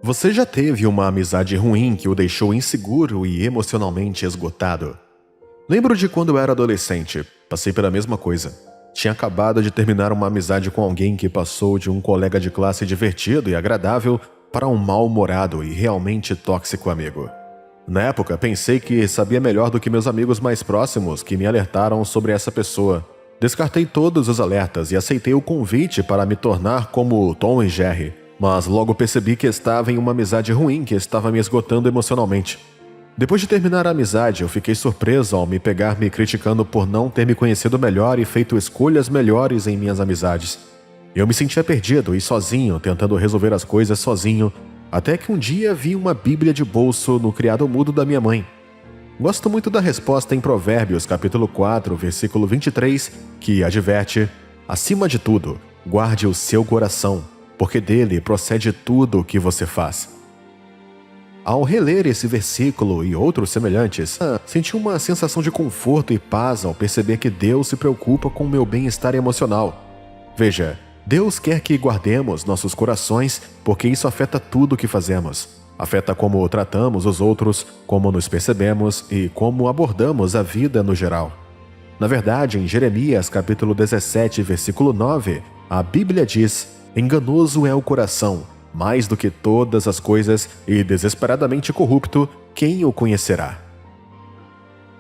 Você já teve uma amizade ruim que o deixou inseguro e emocionalmente esgotado? Lembro de quando eu era adolescente, passei pela mesma coisa. Tinha acabado de terminar uma amizade com alguém que passou de um colega de classe divertido e agradável para um mal-humorado e realmente tóxico amigo. Na época, pensei que sabia melhor do que meus amigos mais próximos que me alertaram sobre essa pessoa. Descartei todos os alertas e aceitei o convite para me tornar como Tom e Jerry, mas logo percebi que estava em uma amizade ruim que estava me esgotando emocionalmente. Depois de terminar a amizade, eu fiquei surpreso ao me pegar me criticando por não ter me conhecido melhor e feito escolhas melhores em minhas amizades. Eu me sentia perdido e sozinho, tentando resolver as coisas sozinho, até que um dia vi uma Bíblia de bolso no criado mudo da minha mãe. Gosto muito da resposta em Provérbios, capítulo 4, versículo 23, que adverte: acima de tudo, guarde o seu coração, porque dele procede tudo o que você faz. Ao reler esse versículo e outros semelhantes, senti uma sensação de conforto e paz ao perceber que Deus se preocupa com o meu bem-estar emocional. Veja, Deus quer que guardemos nossos corações porque isso afeta tudo o que fazemos. Afeta como tratamos os outros, como nos percebemos e como abordamos a vida no geral. Na verdade, em Jeremias capítulo 17, versículo 9, a Bíblia diz: enganoso é o coração, mais do que todas as coisas, e desesperadamente corrupto, quem o conhecerá?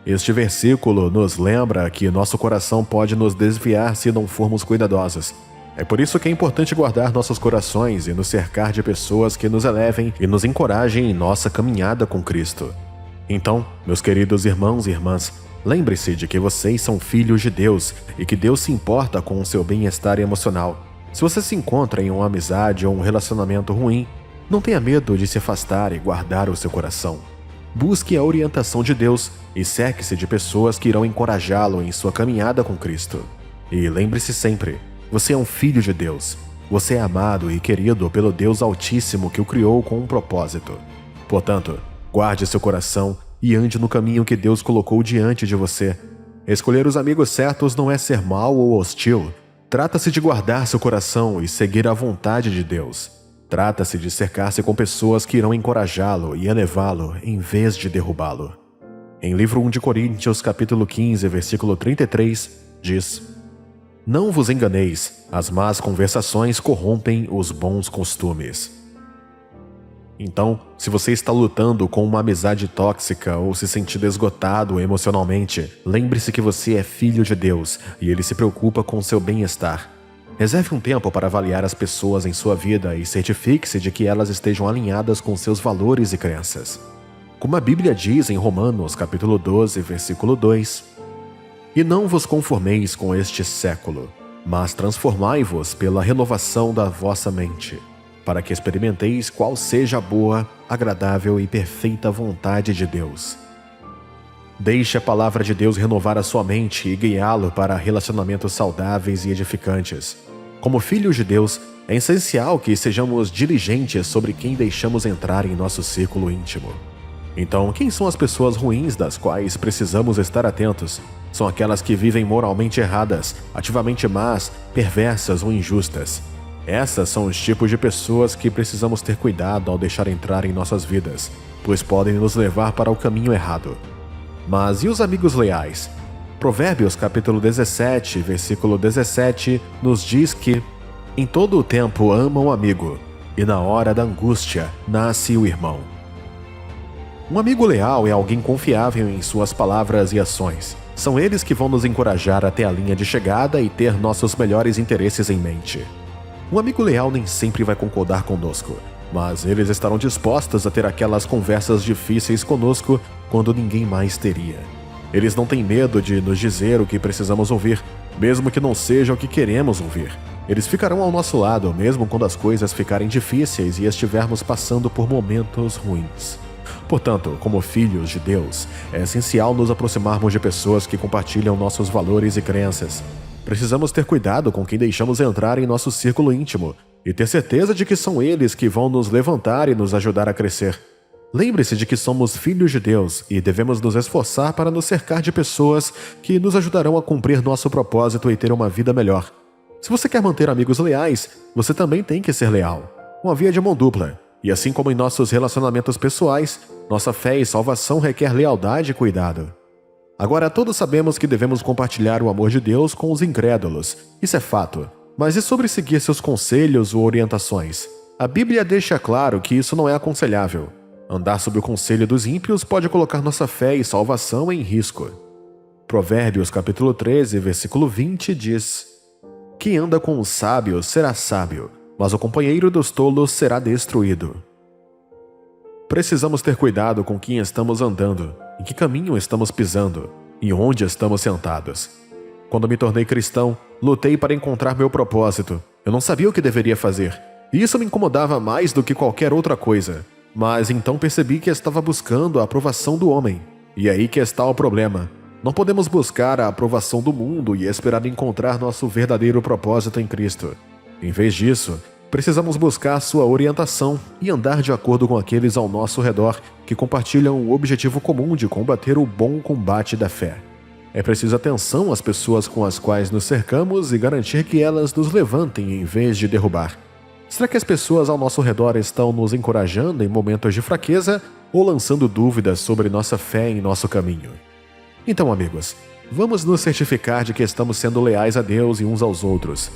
Este versículo nos lembra que nosso coração pode nos desviar se não formos cuidadosos. É por isso que é importante guardar nossos corações e nos cercar de pessoas que nos elevem e nos encorajem em nossa caminhada com Cristo. Então, meus queridos irmãos e irmãs, lembre-se de que vocês são filhos de Deus e que Deus se importa com o seu bem-estar emocional. Se você se encontra em uma amizade ou um relacionamento ruim, não tenha medo de se afastar e guardar o seu coração. Busque a orientação de Deus e cerque-se de pessoas que irão encorajá-lo em sua caminhada com Cristo. E lembre-se sempre, você é um filho de Deus. Você é amado e querido pelo Deus Altíssimo que o criou com um propósito. Portanto, guarde seu coração e ande no caminho que Deus colocou diante de você. Escolher os amigos certos não é ser mau ou hostil. Trata-se de guardar seu coração e seguir a vontade de Deus. Trata-se de cercar-se com pessoas que irão encorajá-lo e elevá-lo em vez de derrubá-lo. Em livro 1 de Coríntios, capítulo 15, versículo 33, diz: não vos enganeis, as más conversações corrompem os bons costumes. Então, se você está lutando com uma amizade tóxica ou se sentindo esgotado emocionalmente, lembre-se que você é filho de Deus e Ele se preocupa com seu bem-estar. Reserve um tempo para avaliar as pessoas em sua vida e certifique-se de que elas estejam alinhadas com seus valores e crenças. Como a Bíblia diz em Romanos, capítulo 12, versículo 2, e não vos conformeis com este século, mas transformai-vos pela renovação da vossa mente, para que experimenteis qual seja a boa, agradável e perfeita vontade de Deus. Deixe a palavra de Deus renovar a sua mente e guiá-lo para relacionamentos saudáveis e edificantes. Como filhos de Deus, é essencial que sejamos diligentes sobre quem deixamos entrar em nosso círculo íntimo. Então, quem são as pessoas ruins das quais precisamos estar atentos? São aquelas que vivem moralmente erradas, ativamente más, perversas ou injustas. Essas são os tipos de pessoas que precisamos ter cuidado ao deixar entrar em nossas vidas, pois podem nos levar para o caminho errado. Mas e os amigos leais? Provérbios capítulo 17, versículo 17, nos diz que em todo o tempo ama o amigo, e na hora da angústia nasce o irmão. Um amigo leal é alguém confiável em suas palavras e ações. São eles que vão nos encorajar até a linha de chegada e ter nossos melhores interesses em mente. Um amigo leal nem sempre vai concordar conosco, mas eles estarão dispostos a ter aquelas conversas difíceis conosco quando ninguém mais teria. Eles não têm medo de nos dizer o que precisamos ouvir, mesmo que não seja o que queremos ouvir. Eles ficarão ao nosso lado, mesmo quando as coisas ficarem difíceis e estivermos passando por momentos ruins. Portanto, como filhos de Deus, é essencial nos aproximarmos de pessoas que compartilham nossos valores e crenças. Precisamos ter cuidado com quem deixamos entrar em nosso círculo íntimo e ter certeza de que são eles que vão nos levantar e nos ajudar a crescer. Lembre-se de que somos filhos de Deus e devemos nos esforçar para nos cercar de pessoas que nos ajudarão a cumprir nosso propósito e ter uma vida melhor. Se você quer manter amigos leais, você também tem que ser leal. Uma via de mão dupla. E assim como em nossos relacionamentos pessoais, nossa fé e salvação requer lealdade e cuidado. Agora, todos sabemos que devemos compartilhar o amor de Deus com os incrédulos. Isso é fato. Mas e sobre seguir seus conselhos ou orientações? A Bíblia deixa claro que isso não é aconselhável. Andar sob o conselho dos ímpios pode colocar nossa fé e salvação em risco. Provérbios capítulo 13, versículo 20 diz: Quem anda com os sábios será sábio, mas o companheiro dos tolos será destruído. Precisamos ter cuidado com quem estamos andando, em que caminho estamos pisando e onde estamos sentados. Quando me tornei cristão, lutei para encontrar meu propósito. Eu não sabia o que deveria fazer, e isso me incomodava mais do que qualquer outra coisa. Mas então percebi que estava buscando a aprovação do homem. E é aí que está o problema. Não podemos buscar a aprovação do mundo e esperar encontrar nosso verdadeiro propósito em Cristo. Em vez disso, precisamos buscar sua orientação e andar de acordo com aqueles ao nosso redor que compartilham o objetivo comum de combater o bom combate da fé. É preciso atenção às pessoas com as quais nos cercamos e garantir que elas nos levantem em vez de derrubar. Será que as pessoas ao nosso redor estão nos encorajando em momentos de fraqueza ou lançando dúvidas sobre nossa fé em nosso caminho? Então, amigos, vamos nos certificar de que estamos sendo leais a Deus e uns aos outros.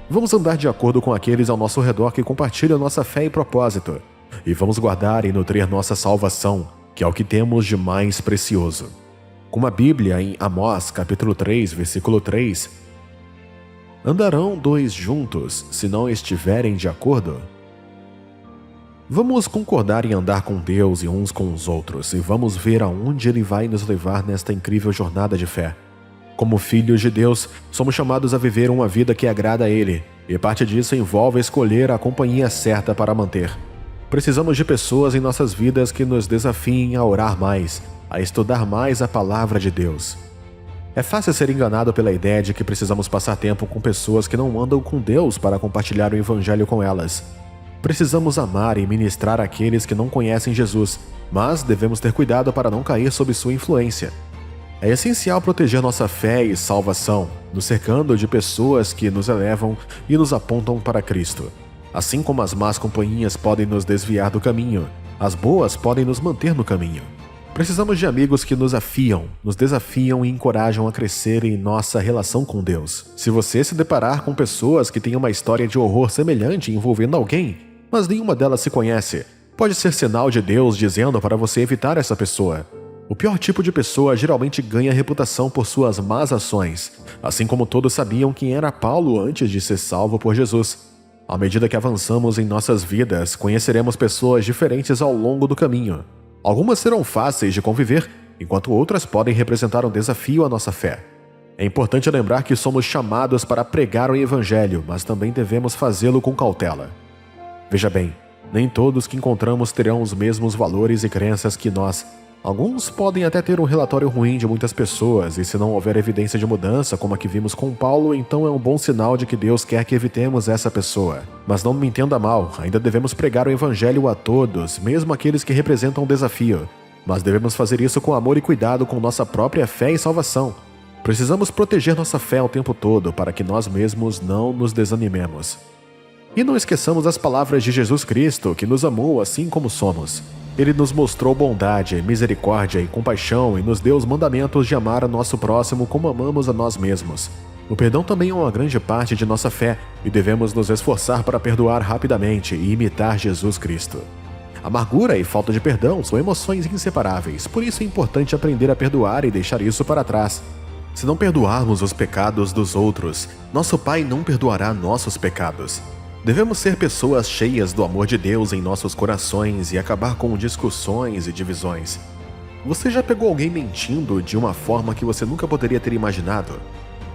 Vamos andar de acordo com aqueles ao nosso redor que compartilham nossa fé e propósito. E vamos guardar e nutrir nossa salvação, que é o que temos de mais precioso. Como a Bíblia em Amós, capítulo 3, versículo 3, andarão dois juntos, se não estiverem de acordo? Vamos concordar em andar com Deus e uns com os outros, e vamos ver aonde Ele vai nos levar nesta incrível jornada de fé. Como filhos de Deus, somos chamados a viver uma vida que agrada a Ele, e parte disso envolve escolher a companhia certa para manter. Precisamos de pessoas em nossas vidas que nos desafiem a orar mais, a estudar mais a palavra de Deus. É fácil ser enganado pela ideia de que precisamos passar tempo com pessoas que não andam com Deus para compartilhar o Evangelho com elas. Precisamos amar e ministrar aqueles que não conhecem Jesus, mas devemos ter cuidado para não cair sob sua influência. É essencial proteger nossa fé e salvação, nos cercando de pessoas que nos elevam e nos apontam para Cristo. Assim como as más companhias podem nos desviar do caminho, as boas podem nos manter no caminho. Precisamos de amigos que nos afiam, nos desafiam e encorajam a crescer em nossa relação com Deus. Se você se deparar com pessoas que têm uma história de horror semelhante envolvendo alguém, mas nenhuma delas se conhece, pode ser sinal de Deus dizendo para você evitar essa pessoa. O pior tipo de pessoa geralmente ganha reputação por suas más ações, assim como todos sabiam quem era Paulo antes de ser salvo por Jesus. À medida que avançamos em nossas vidas, conheceremos pessoas diferentes ao longo do caminho. Algumas serão fáceis de conviver, enquanto outras podem representar um desafio à nossa fé. É importante lembrar que somos chamados para pregar o Evangelho, mas também devemos fazê-lo com cautela. Veja bem, nem todos que encontramos terão os mesmos valores e crenças que nós. Alguns podem até ter um relatório ruim de muitas pessoas, e se não houver evidência de mudança, como a que vimos com Paulo, então é um bom sinal de que Deus quer que evitemos essa pessoa. Mas não me entenda mal, ainda devemos pregar o Evangelho a todos, mesmo aqueles que representam um desafio. Mas devemos fazer isso com amor e cuidado com nossa própria fé e salvação. Precisamos proteger nossa fé o tempo todo para que nós mesmos não nos desanimemos. E não esqueçamos as palavras de Jesus Cristo, que nos amou assim como somos. Ele nos mostrou bondade, misericórdia e compaixão e nos deu os mandamentos de amar a nosso próximo como amamos a nós mesmos. O perdão também é uma grande parte de nossa fé e devemos nos esforçar para perdoar rapidamente e imitar Jesus Cristo. Amargura e falta de perdão são emoções inseparáveis, por isso é importante aprender a perdoar e deixar isso para trás. Se não perdoarmos os pecados dos outros, nosso Pai não perdoará nossos pecados. Devemos ser pessoas cheias do amor de Deus em nossos corações e acabar com discussões e divisões. Você já pegou alguém mentindo de uma forma que você nunca poderia ter imaginado?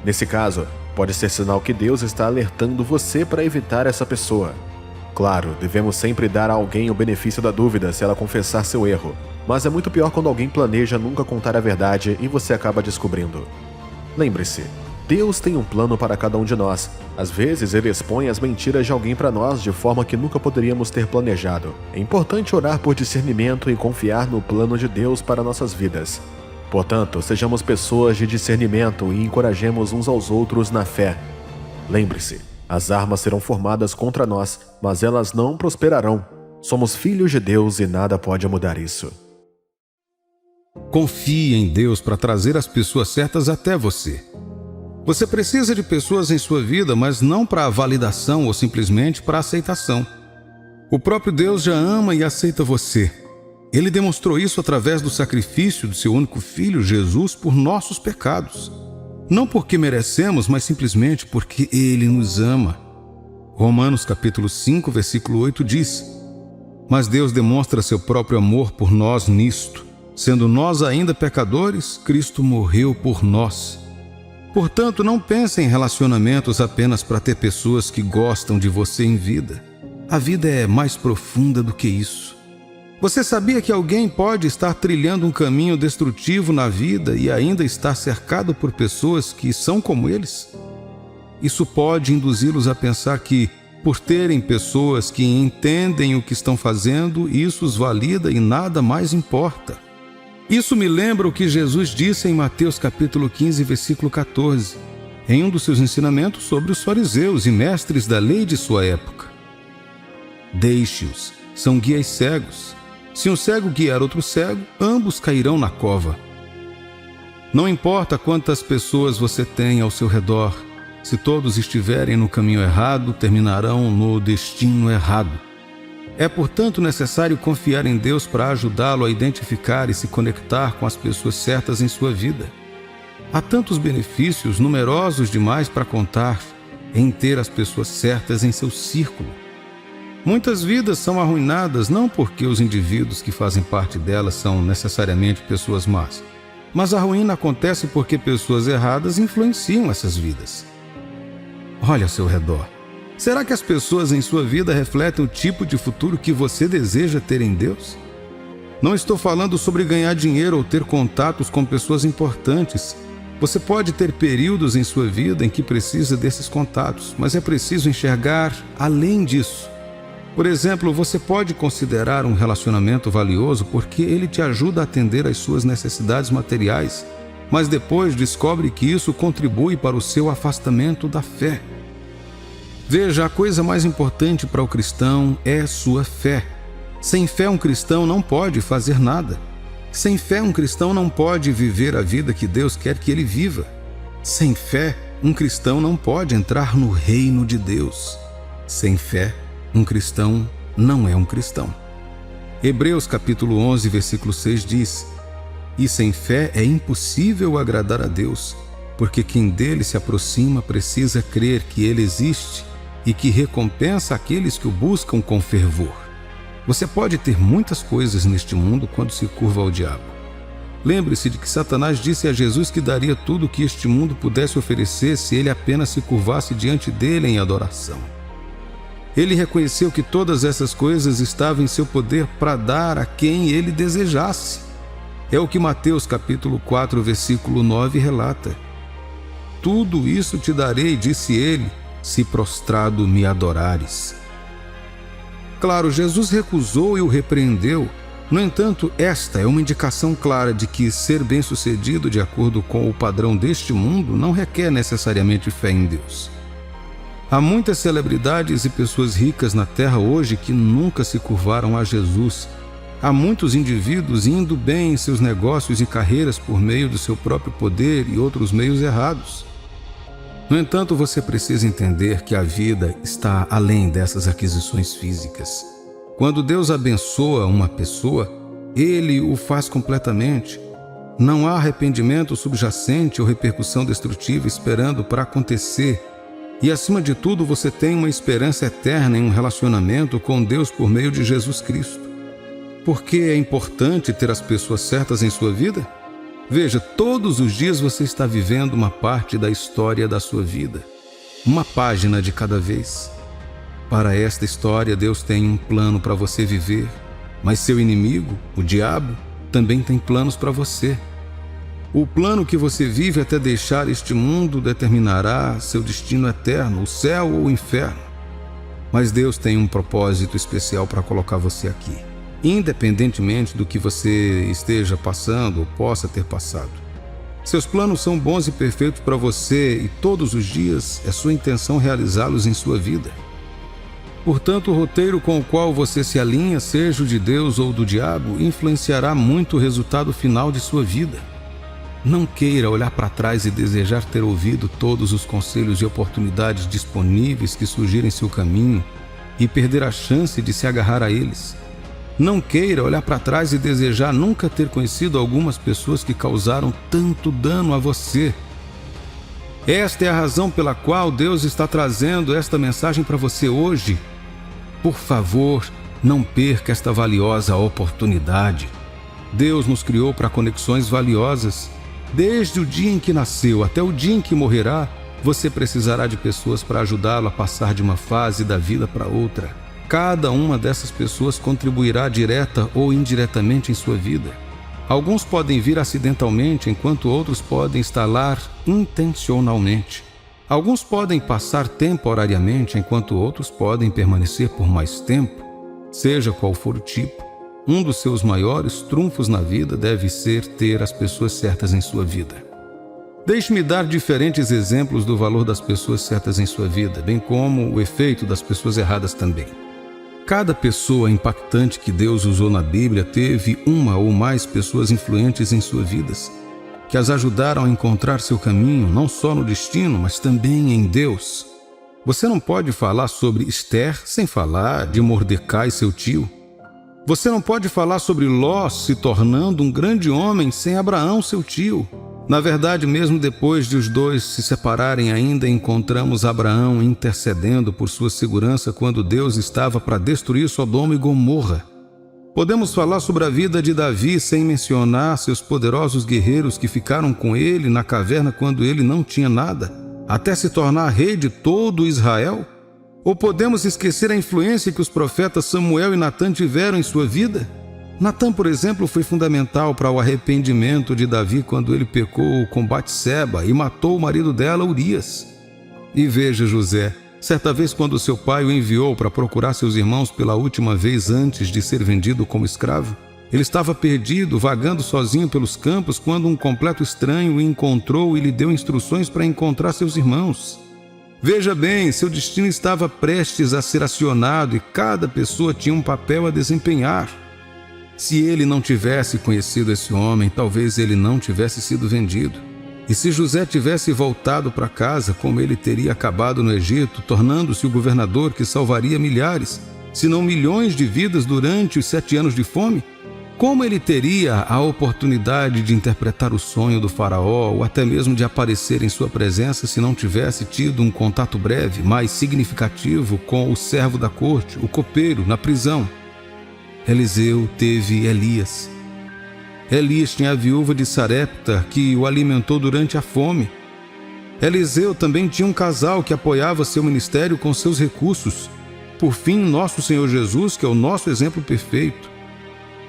Nesse caso, pode ser sinal que Deus está alertando você para evitar essa pessoa. Claro, devemos sempre dar a alguém o benefício da dúvida se ela confessar seu erro, mas é muito pior quando alguém planeja nunca contar a verdade e você acaba descobrindo. Lembre-se, Deus tem um plano para cada um de nós. Às vezes, Ele expõe as mentiras de alguém para nós de forma que nunca poderíamos ter planejado. É importante orar por discernimento e confiar no plano de Deus para nossas vidas. Portanto, sejamos pessoas de discernimento e encorajemos uns aos outros na fé. Lembre-se, as armas serão formadas contra nós, mas elas não prosperarão. Somos filhos de Deus e nada pode mudar isso. Confie em Deus para trazer as pessoas certas até você. Você precisa de pessoas em sua vida, mas não para validação ou simplesmente para aceitação. O próprio Deus já ama e aceita você. Ele demonstrou isso através do sacrifício do seu único filho, Jesus, por nossos pecados. Não porque merecemos, mas simplesmente porque Ele nos ama. Romanos capítulo 5, versículo 8 diz: Mas Deus demonstra seu próprio amor por nós nisto: sendo nós ainda pecadores, Cristo morreu por nós. Portanto, não pense em relacionamentos apenas para ter pessoas que gostam de você em vida. A vida é mais profunda do que isso. Você sabia que alguém pode estar trilhando um caminho destrutivo na vida e ainda estar cercado por pessoas que são como eles? Isso pode induzi-los a pensar que, por terem pessoas que entendem o que estão fazendo, isso os valida e nada mais importa. Isso me lembra o que Jesus disse em Mateus capítulo 15, versículo 14, em um dos seus ensinamentos sobre os fariseus e mestres da lei de sua época. Deixe-os, são guias cegos. Se um cego guiar outro cego, ambos cairão na cova. Não importa quantas pessoas você tem ao seu redor, se todos estiverem no caminho errado, terminarão no destino errado. É, portanto, necessário confiar em Deus para ajudá-lo a identificar e se conectar com as pessoas certas em sua vida. Há tantos benefícios, numerosos demais para contar, em ter as pessoas certas em seu círculo. Muitas vidas são arruinadas não porque os indivíduos que fazem parte delas são necessariamente pessoas más, mas a ruína acontece porque pessoas erradas influenciam essas vidas. Olhe ao seu redor. Será que as pessoas em sua vida refletem o tipo de futuro que você deseja ter em Deus? Não estou falando sobre ganhar dinheiro ou ter contatos com pessoas importantes. Você pode ter períodos em sua vida em que precisa desses contatos, mas é preciso enxergar além disso. Por exemplo, você pode considerar um relacionamento valioso porque ele te ajuda a atender às suas necessidades materiais, mas depois descobre que isso contribui para o seu afastamento da fé. Veja, a coisa mais importante para o cristão é sua fé. Sem fé, um cristão não pode fazer nada. Sem fé, um cristão não pode viver a vida que Deus quer que ele viva. Sem fé, um cristão não pode entrar no reino de Deus. Sem fé, um cristão não é um cristão. Hebreus capítulo 11, versículo 6 diz: E sem fé é impossível agradar a Deus, porque quem dele se aproxima precisa crer que ele existe e que recompensa aqueles que o buscam com fervor. Você pode ter muitas coisas neste mundo quando se curva ao diabo. Lembre-se de que Satanás disse a Jesus que daria tudo o que este mundo pudesse oferecer se ele apenas se curvasse diante dele em adoração. Ele reconheceu que todas essas coisas estavam em seu poder para dar a quem ele desejasse. É o que Mateus capítulo 4, versículo 9 relata. Tudo isso te darei, disse ele, se prostrado me adorares. Claro, Jesus recusou e o repreendeu. No entanto, esta é uma indicação clara de que ser bem-sucedido de acordo com o padrão deste mundo não requer necessariamente fé em Deus. Há muitas celebridades e pessoas ricas na terra hoje que nunca se curvaram a Jesus. Há muitos indivíduos indo bem em seus negócios e carreiras por meio do seu próprio poder e outros meios errados. No entanto, você precisa entender que a vida está além dessas aquisições físicas. Quando Deus abençoa uma pessoa, Ele o faz completamente. Não há arrependimento subjacente ou repercussão destrutiva esperando para acontecer. E, acima de tudo, você tem uma esperança eterna em um relacionamento com Deus por meio de Jesus Cristo. Por que é importante ter as pessoas certas em sua vida? Veja, todos os dias você está vivendo uma parte da história da sua vida. Uma página de cada vez. Para esta história, Deus tem um plano para você viver, mas seu inimigo, o diabo, também tem planos para você. O plano que você vive até deixar este mundo determinará seu destino eterno, o céu ou o inferno. Mas Deus tem um propósito especial para colocar você aqui, independentemente do que você esteja passando ou possa ter passado. Seus planos são bons e perfeitos para você e todos os dias é sua intenção realizá-los em sua vida. Portanto, o roteiro com o qual você se alinha, seja o de Deus ou do diabo, influenciará muito o resultado final de sua vida. Não queira olhar para trás e desejar ter ouvido todos os conselhos e oportunidades disponíveis que surgirem em seu caminho e perder a chance de se agarrar a eles. Não queira olhar para trás e desejar nunca ter conhecido algumas pessoas que causaram tanto dano a você. Esta é a razão pela qual Deus está trazendo esta mensagem para você hoje. Por favor, não perca esta valiosa oportunidade. Deus nos criou para conexões valiosas. Desde o dia em que nasceu até o dia em que morrerá, você precisará de pessoas para ajudá-lo a passar de uma fase da vida para outra. Cada uma dessas pessoas contribuirá direta ou indiretamente em sua vida. Alguns podem vir acidentalmente, enquanto outros podem estar lá intencionalmente. Alguns podem passar temporariamente, enquanto outros podem permanecer por mais tempo. Seja qual for o tipo, um dos seus maiores trunfos na vida deve ser ter as pessoas certas em sua vida. Deixe-me dar diferentes exemplos do valor das pessoas certas em sua vida, bem como o efeito das pessoas erradas também. Cada pessoa impactante que Deus usou na Bíblia teve uma ou mais pessoas influentes em suas vidas, que as ajudaram a encontrar seu caminho, não só no destino, mas também em Deus. Você não pode falar sobre Esther sem falar de Mordecai, seu tio. Você não pode falar sobre Ló se tornando um grande homem sem Abraão, seu tio. Na verdade, mesmo depois de os dois se separarem, ainda encontramos Abraão intercedendo por sua segurança quando Deus estava para destruir Sodoma e Gomorra. Podemos falar sobre a vida de Davi sem mencionar seus poderosos guerreiros que ficaram com ele na caverna quando ele não tinha nada, até se tornar rei de todo Israel? Ou podemos esquecer a influência que os profetas Samuel e Natã tiveram em sua vida? Natã, por exemplo, foi fundamental para o arrependimento de Davi quando ele pecou com Batseba e matou o marido dela, Urias. E veja José, certa vez quando seu pai o enviou para procurar seus irmãos pela última vez antes de ser vendido como escravo, ele estava perdido, vagando sozinho pelos campos, quando um completo estranho o encontrou e lhe deu instruções para encontrar seus irmãos. Veja bem, seu destino estava prestes a ser acionado e cada pessoa tinha um papel a desempenhar. Se ele não tivesse conhecido esse homem, talvez ele não tivesse sido vendido. E se José tivesse voltado para casa, como ele teria acabado no Egito, tornando-se o governador que salvaria milhares, se não milhões de vidas durante os 7 anos de fome? Como ele teria a oportunidade de interpretar o sonho do faraó ou até mesmo de aparecer em sua presença se não tivesse tido um contato breve, mas significativo com o servo da corte, o copeiro, na prisão? Eliseu teve Elias. Elias tinha a viúva de Sarepta, que o alimentou durante a fome. Eliseu também tinha um casal que apoiava seu ministério com seus recursos. Por fim, nosso Senhor Jesus, que é o nosso exemplo perfeito.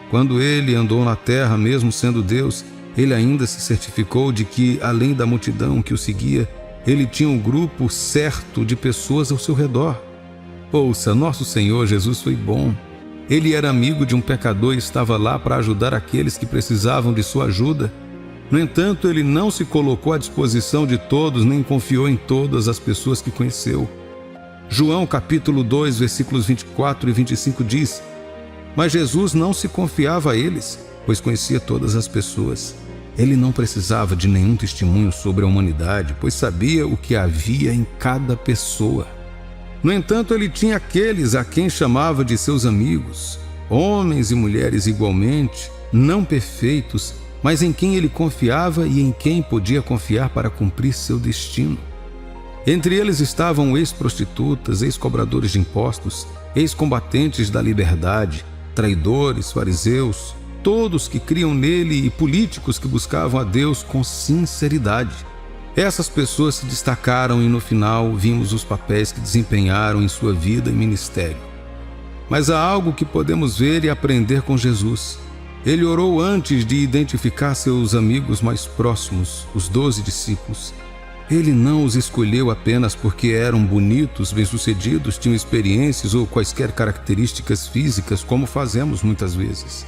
Quando ele andou na terra, mesmo sendo Deus, ele ainda se certificou de que, além da multidão que o seguia, ele tinha um grupo certo de pessoas ao seu redor. Ouça, nosso Senhor Jesus foi bom. Ele era amigo de um pecador e estava lá para ajudar aqueles que precisavam de sua ajuda. No entanto, ele não se colocou à disposição de todos, nem confiou em todas as pessoas que conheceu. João capítulo 2, versículos 24 e 25 diz: Mas Jesus não se confiava a eles, pois conhecia todas as pessoas. Ele não precisava de nenhum testemunho sobre a humanidade, pois sabia o que havia em cada pessoa. No entanto, ele tinha aqueles a quem chamava de seus amigos, homens e mulheres igualmente, não perfeitos, mas em quem ele confiava e em quem podia confiar para cumprir seu destino. Entre eles estavam ex-prostitutas, ex-cobradores de impostos, ex-combatentes da liberdade, traidores, fariseus, todos que criam nele e políticos que buscavam a Deus com sinceridade. Essas pessoas se destacaram e no final vimos os papéis que desempenharam em sua vida e ministério. Mas há algo que podemos ver e aprender com Jesus. Ele orou antes de identificar seus amigos mais próximos, os 12 discípulos. Ele não os escolheu apenas porque eram bonitos, bem-sucedidos, tinham experiências ou quaisquer características físicas, como fazemos muitas vezes.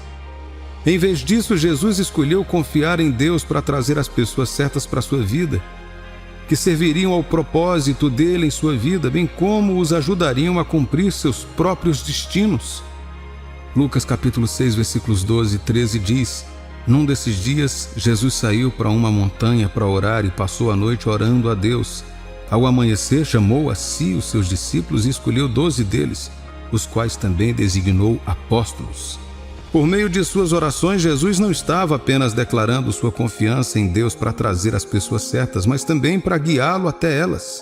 Em vez disso, Jesus escolheu confiar em Deus para trazer as pessoas certas para a sua vida. que serviriam ao propósito dele em sua vida, bem como os ajudariam a cumprir seus próprios destinos. Lucas capítulo 6, versículos 12 e 13 diz: Num desses dias, Jesus saiu para uma montanha para orar e passou a noite orando a Deus. Ao amanhecer, chamou a si os seus discípulos e escolheu 12 deles, os quais também designou apóstolos. Por meio de suas orações, Jesus não estava apenas declarando sua confiança em Deus para trazer as pessoas certas, mas também para guiá-lo até elas.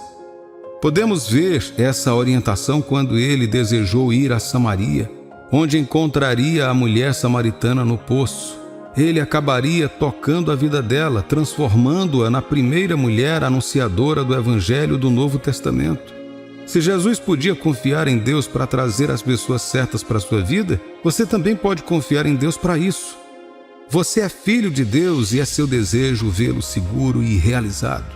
Podemos ver essa orientação quando ele desejou ir a Samaria, onde encontraria a mulher samaritana no poço. Ele acabaria tocando a vida dela, transformando-a na primeira mulher anunciadora do Evangelho do Novo Testamento. Se Jesus podia confiar em Deus para trazer as pessoas certas para a sua vida, você também pode confiar em Deus para isso. Você é filho de Deus e é seu desejo vê-lo seguro e realizado.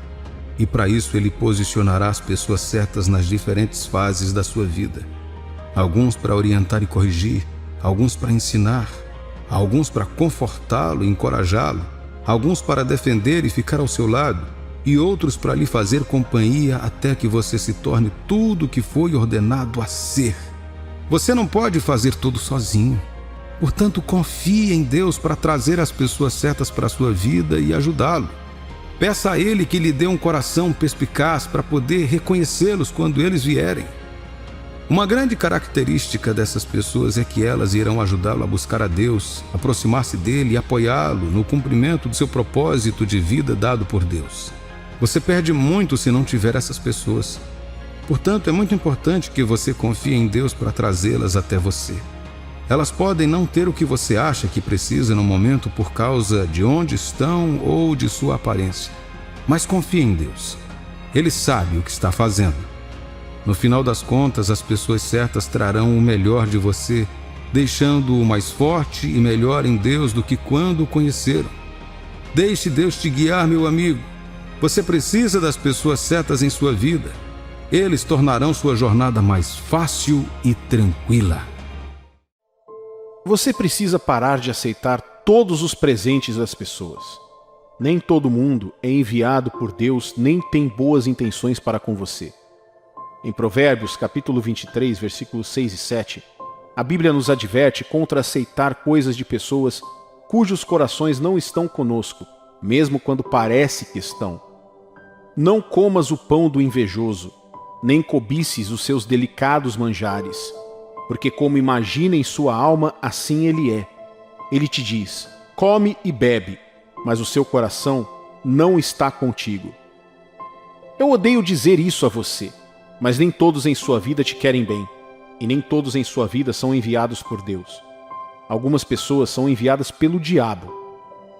E para isso ele posicionará as pessoas certas nas diferentes fases da sua vida. Alguns para orientar e corrigir, alguns para ensinar, alguns para confortá-lo e encorajá-lo, alguns para defender e ficar ao seu lado, e outros para lhe fazer companhia até que você se torne tudo o que foi ordenado a ser. Você não pode fazer tudo sozinho. Portanto, confie em Deus para trazer as pessoas certas para a sua vida e ajudá-lo. Peça a Ele que lhe dê um coração perspicaz para poder reconhecê-los quando eles vierem. Uma grande característica dessas pessoas é que elas irão ajudá-lo a buscar a Deus, aproximar-se dele e apoiá-lo no cumprimento do seu propósito de vida dado por Deus. Você perde muito se não tiver essas pessoas. Portanto, é muito importante que você confie em Deus para trazê-las até você. Elas podem não ter o que você acha que precisa no momento por causa de onde estão ou de sua aparência. Mas confie em Deus. Ele sabe o que está fazendo. No final das contas, as pessoas certas trarão o melhor de você, deixando-o mais forte e melhor em Deus do que quando o conheceram. Deixe Deus te guiar, meu amigo. Você precisa das pessoas certas em sua vida. Eles tornarão sua jornada mais fácil e tranquila. Você precisa parar de aceitar todos os presentes das pessoas. Nem todo mundo é enviado por Deus nem tem boas intenções para com você. Em Provérbios, capítulo 23, versículos 6 e 7, a Bíblia nos adverte contra aceitar coisas de pessoas cujos corações não estão conosco, mesmo quando parece que estão. Não comas o pão do invejoso, nem cobices os seus delicados manjares, porque como imagina em sua alma, assim ele é. Ele te diz, come e bebe, mas o seu coração não está contigo. Eu odeio dizer isso a você, mas nem todos em sua vida te querem bem, e nem todos em sua vida são enviados por Deus. Algumas pessoas são enviadas pelo diabo.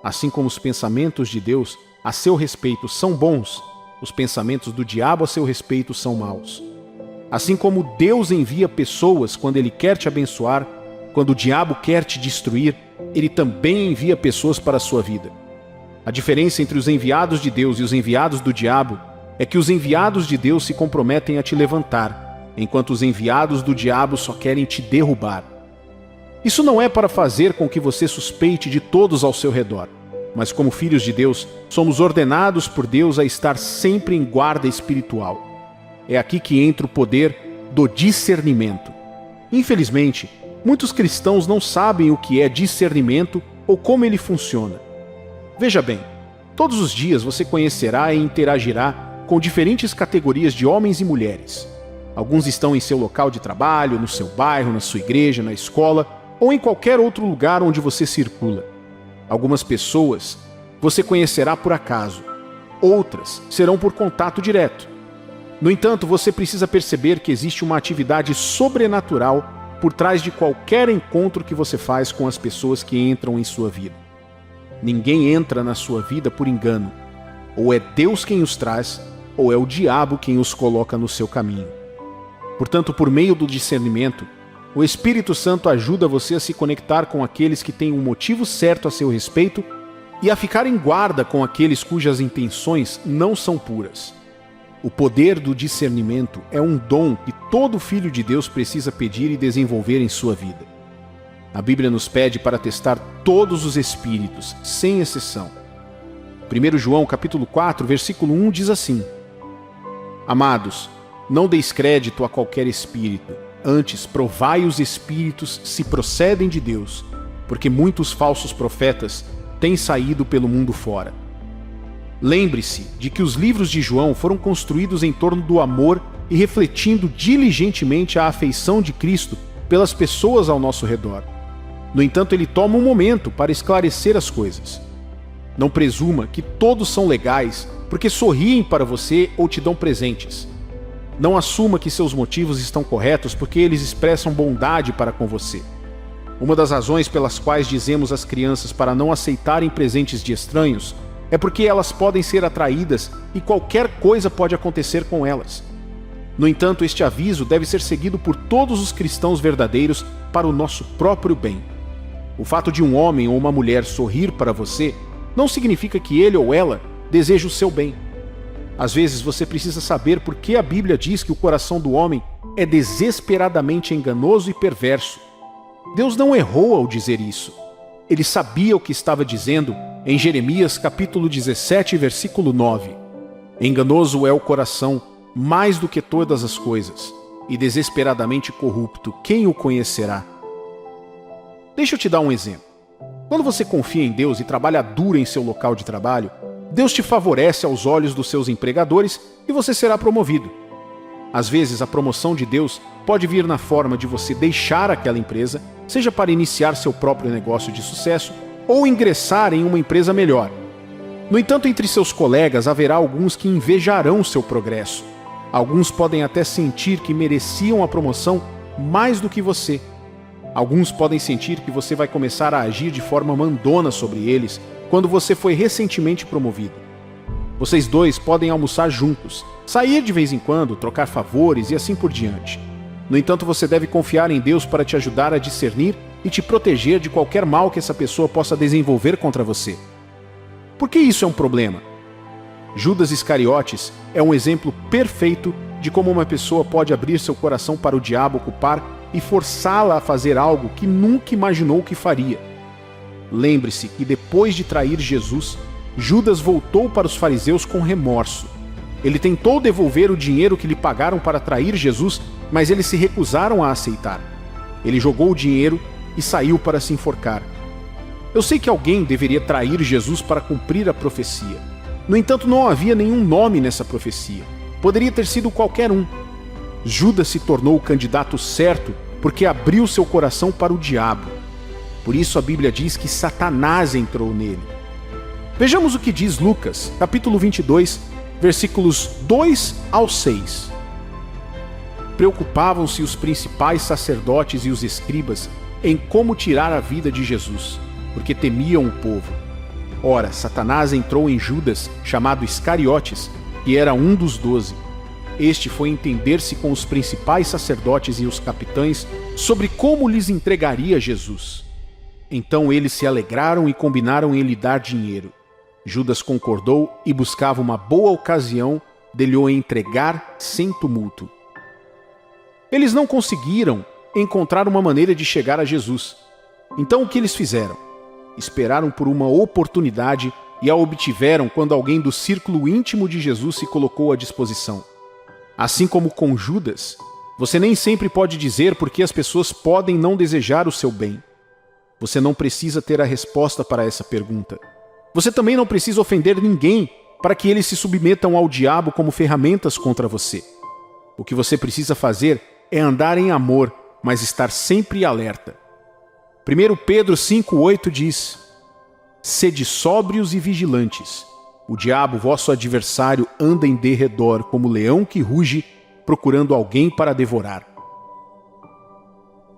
Assim como os pensamentos de Deus a seu respeito são bons, os pensamentos do diabo a seu respeito são maus. Assim como Deus envia pessoas quando Ele quer te abençoar, quando o diabo quer te destruir, Ele também envia pessoas para a sua vida. A diferença entre os enviados de Deus e os enviados do diabo é que os enviados de Deus se comprometem a te levantar, enquanto os enviados do diabo só querem te derrubar. Isso não é para fazer com que você suspeite de todos ao seu redor, mas como filhos de Deus, somos ordenados por Deus a estar sempre em guarda espiritual. É aqui que entra o poder do discernimento. Infelizmente, muitos cristãos não sabem o que é discernimento ou como ele funciona. Veja bem, todos os dias você conhecerá e interagirá com diferentes categorias de homens e mulheres. Alguns estão em seu local de trabalho, no seu bairro, na sua igreja, na escola ou em qualquer outro lugar onde você circula. Algumas pessoas você conhecerá por acaso, outras serão por contato direto. No entanto, você precisa perceber que existe uma atividade sobrenatural por trás de qualquer encontro que você faz com as pessoas que entram em sua vida. Ninguém entra na sua vida por engano. Ou é Deus quem os traz, ou é o diabo quem os coloca no seu caminho. Portanto, por meio do discernimento, o Espírito Santo ajuda você a se conectar com aqueles que têm um motivo certo a seu respeito e a ficar em guarda com aqueles cujas intenções não são puras. O poder do discernimento é um dom que todo filho de Deus precisa pedir e desenvolver em sua vida. A Bíblia nos pede para testar todos os espíritos, sem exceção. 1 João capítulo 4, versículo 1 diz assim: Amados, não deis crédito a qualquer espírito, antes provai os espíritos se procedem de Deus, porque muitos falsos profetas têm saído pelo mundo fora. Lembre-se de que os livros de João foram construídos em torno do amor e refletindo diligentemente a afeição de Cristo pelas pessoas ao nosso redor. No entanto, ele toma um momento para esclarecer as coisas. Não presuma que todos são legais porque sorriem para você ou te dão presentes. Não assuma que seus motivos estão corretos porque eles expressam bondade para com você. Uma das razões pelas quais dizemos às crianças para não aceitarem presentes de estranhos é porque elas podem ser atraídas e qualquer coisa pode acontecer com elas. No entanto, este aviso deve ser seguido por todos os cristãos verdadeiros para o nosso próprio bem. O fato de um homem ou uma mulher sorrir para você não significa que ele ou ela deseja o seu bem. Às vezes você precisa saber por que a Bíblia diz que o coração do homem é desesperadamente enganoso e perverso. Deus não errou ao dizer isso. Ele sabia o que estava dizendo em Jeremias capítulo 17, versículo 9. Enganoso é o coração mais do que todas as coisas, e desesperadamente corrupto, quem o conhecerá? Deixa eu te dar um exemplo. Quando você confia em Deus e trabalha duro em seu local de trabalho, Deus te favorece aos olhos dos seus empregadores e você será promovido. Às vezes, a promoção de Deus pode vir na forma de você deixar aquela empresa, seja para iniciar seu próprio negócio de sucesso ou ingressar em uma empresa melhor. No entanto, entre seus colegas haverá alguns que invejarão seu progresso. Alguns podem até sentir que mereciam a promoção mais do que você. Alguns podem sentir que você vai começar a agir de forma mandona sobre eles quando você foi recentemente promovido. Vocês dois podem almoçar juntos, sair de vez em quando, trocar favores e assim por diante. No entanto, você deve confiar em Deus para te ajudar a discernir e te proteger de qualquer mal que essa pessoa possa desenvolver contra você. Por que isso é um problema? Judas Iscariotes é um exemplo perfeito de como uma pessoa pode abrir seu coração para o diabo ocupar e forçá-la a fazer algo que nunca imaginou que faria. Lembre-se que depois de trair Jesus, Judas voltou para os fariseus com remorso. Ele tentou devolver o dinheiro que lhe pagaram para trair Jesus, mas eles se recusaram a aceitar. Ele jogou o dinheiro e saiu para se enforcar. Eu sei que alguém deveria trair Jesus para cumprir a profecia. No entanto, não havia nenhum nome nessa profecia. Poderia ter sido qualquer um. Judas se tornou o candidato certo porque abriu seu coração para o diabo. Por isso a Bíblia diz que Satanás entrou nele. Vejamos o que diz Lucas, capítulo 22, versículos 2 ao 6. Preocupavam-se os principais sacerdotes e os escribas em como tirar a vida de Jesus, porque temiam o povo. Ora, Satanás entrou em Judas, chamado Iscariotes, que era um dos 12. Este foi entender-se com os principais sacerdotes e os capitães sobre como lhes entregaria Jesus. Então eles se alegraram e combinaram em lhe dar dinheiro. Judas concordou e buscava uma boa ocasião de lhe o entregar sem tumulto. Eles não conseguiram encontrar uma maneira de chegar a Jesus. Então o que eles fizeram? Esperaram por uma oportunidade e a obtiveram quando alguém do círculo íntimo de Jesus se colocou à disposição. Assim como com Judas, você nem sempre pode dizer por que as pessoas podem não desejar o seu bem. Você não precisa ter a resposta para essa pergunta. Você também não precisa ofender ninguém para que eles se submetam ao diabo como ferramentas contra você. O que você precisa fazer é andar em amor, mas estar sempre alerta. 1 Pedro 5,8 diz: Sede sóbrios e vigilantes. O diabo, vosso adversário, anda em derredor como leão que ruge, procurando alguém para devorar.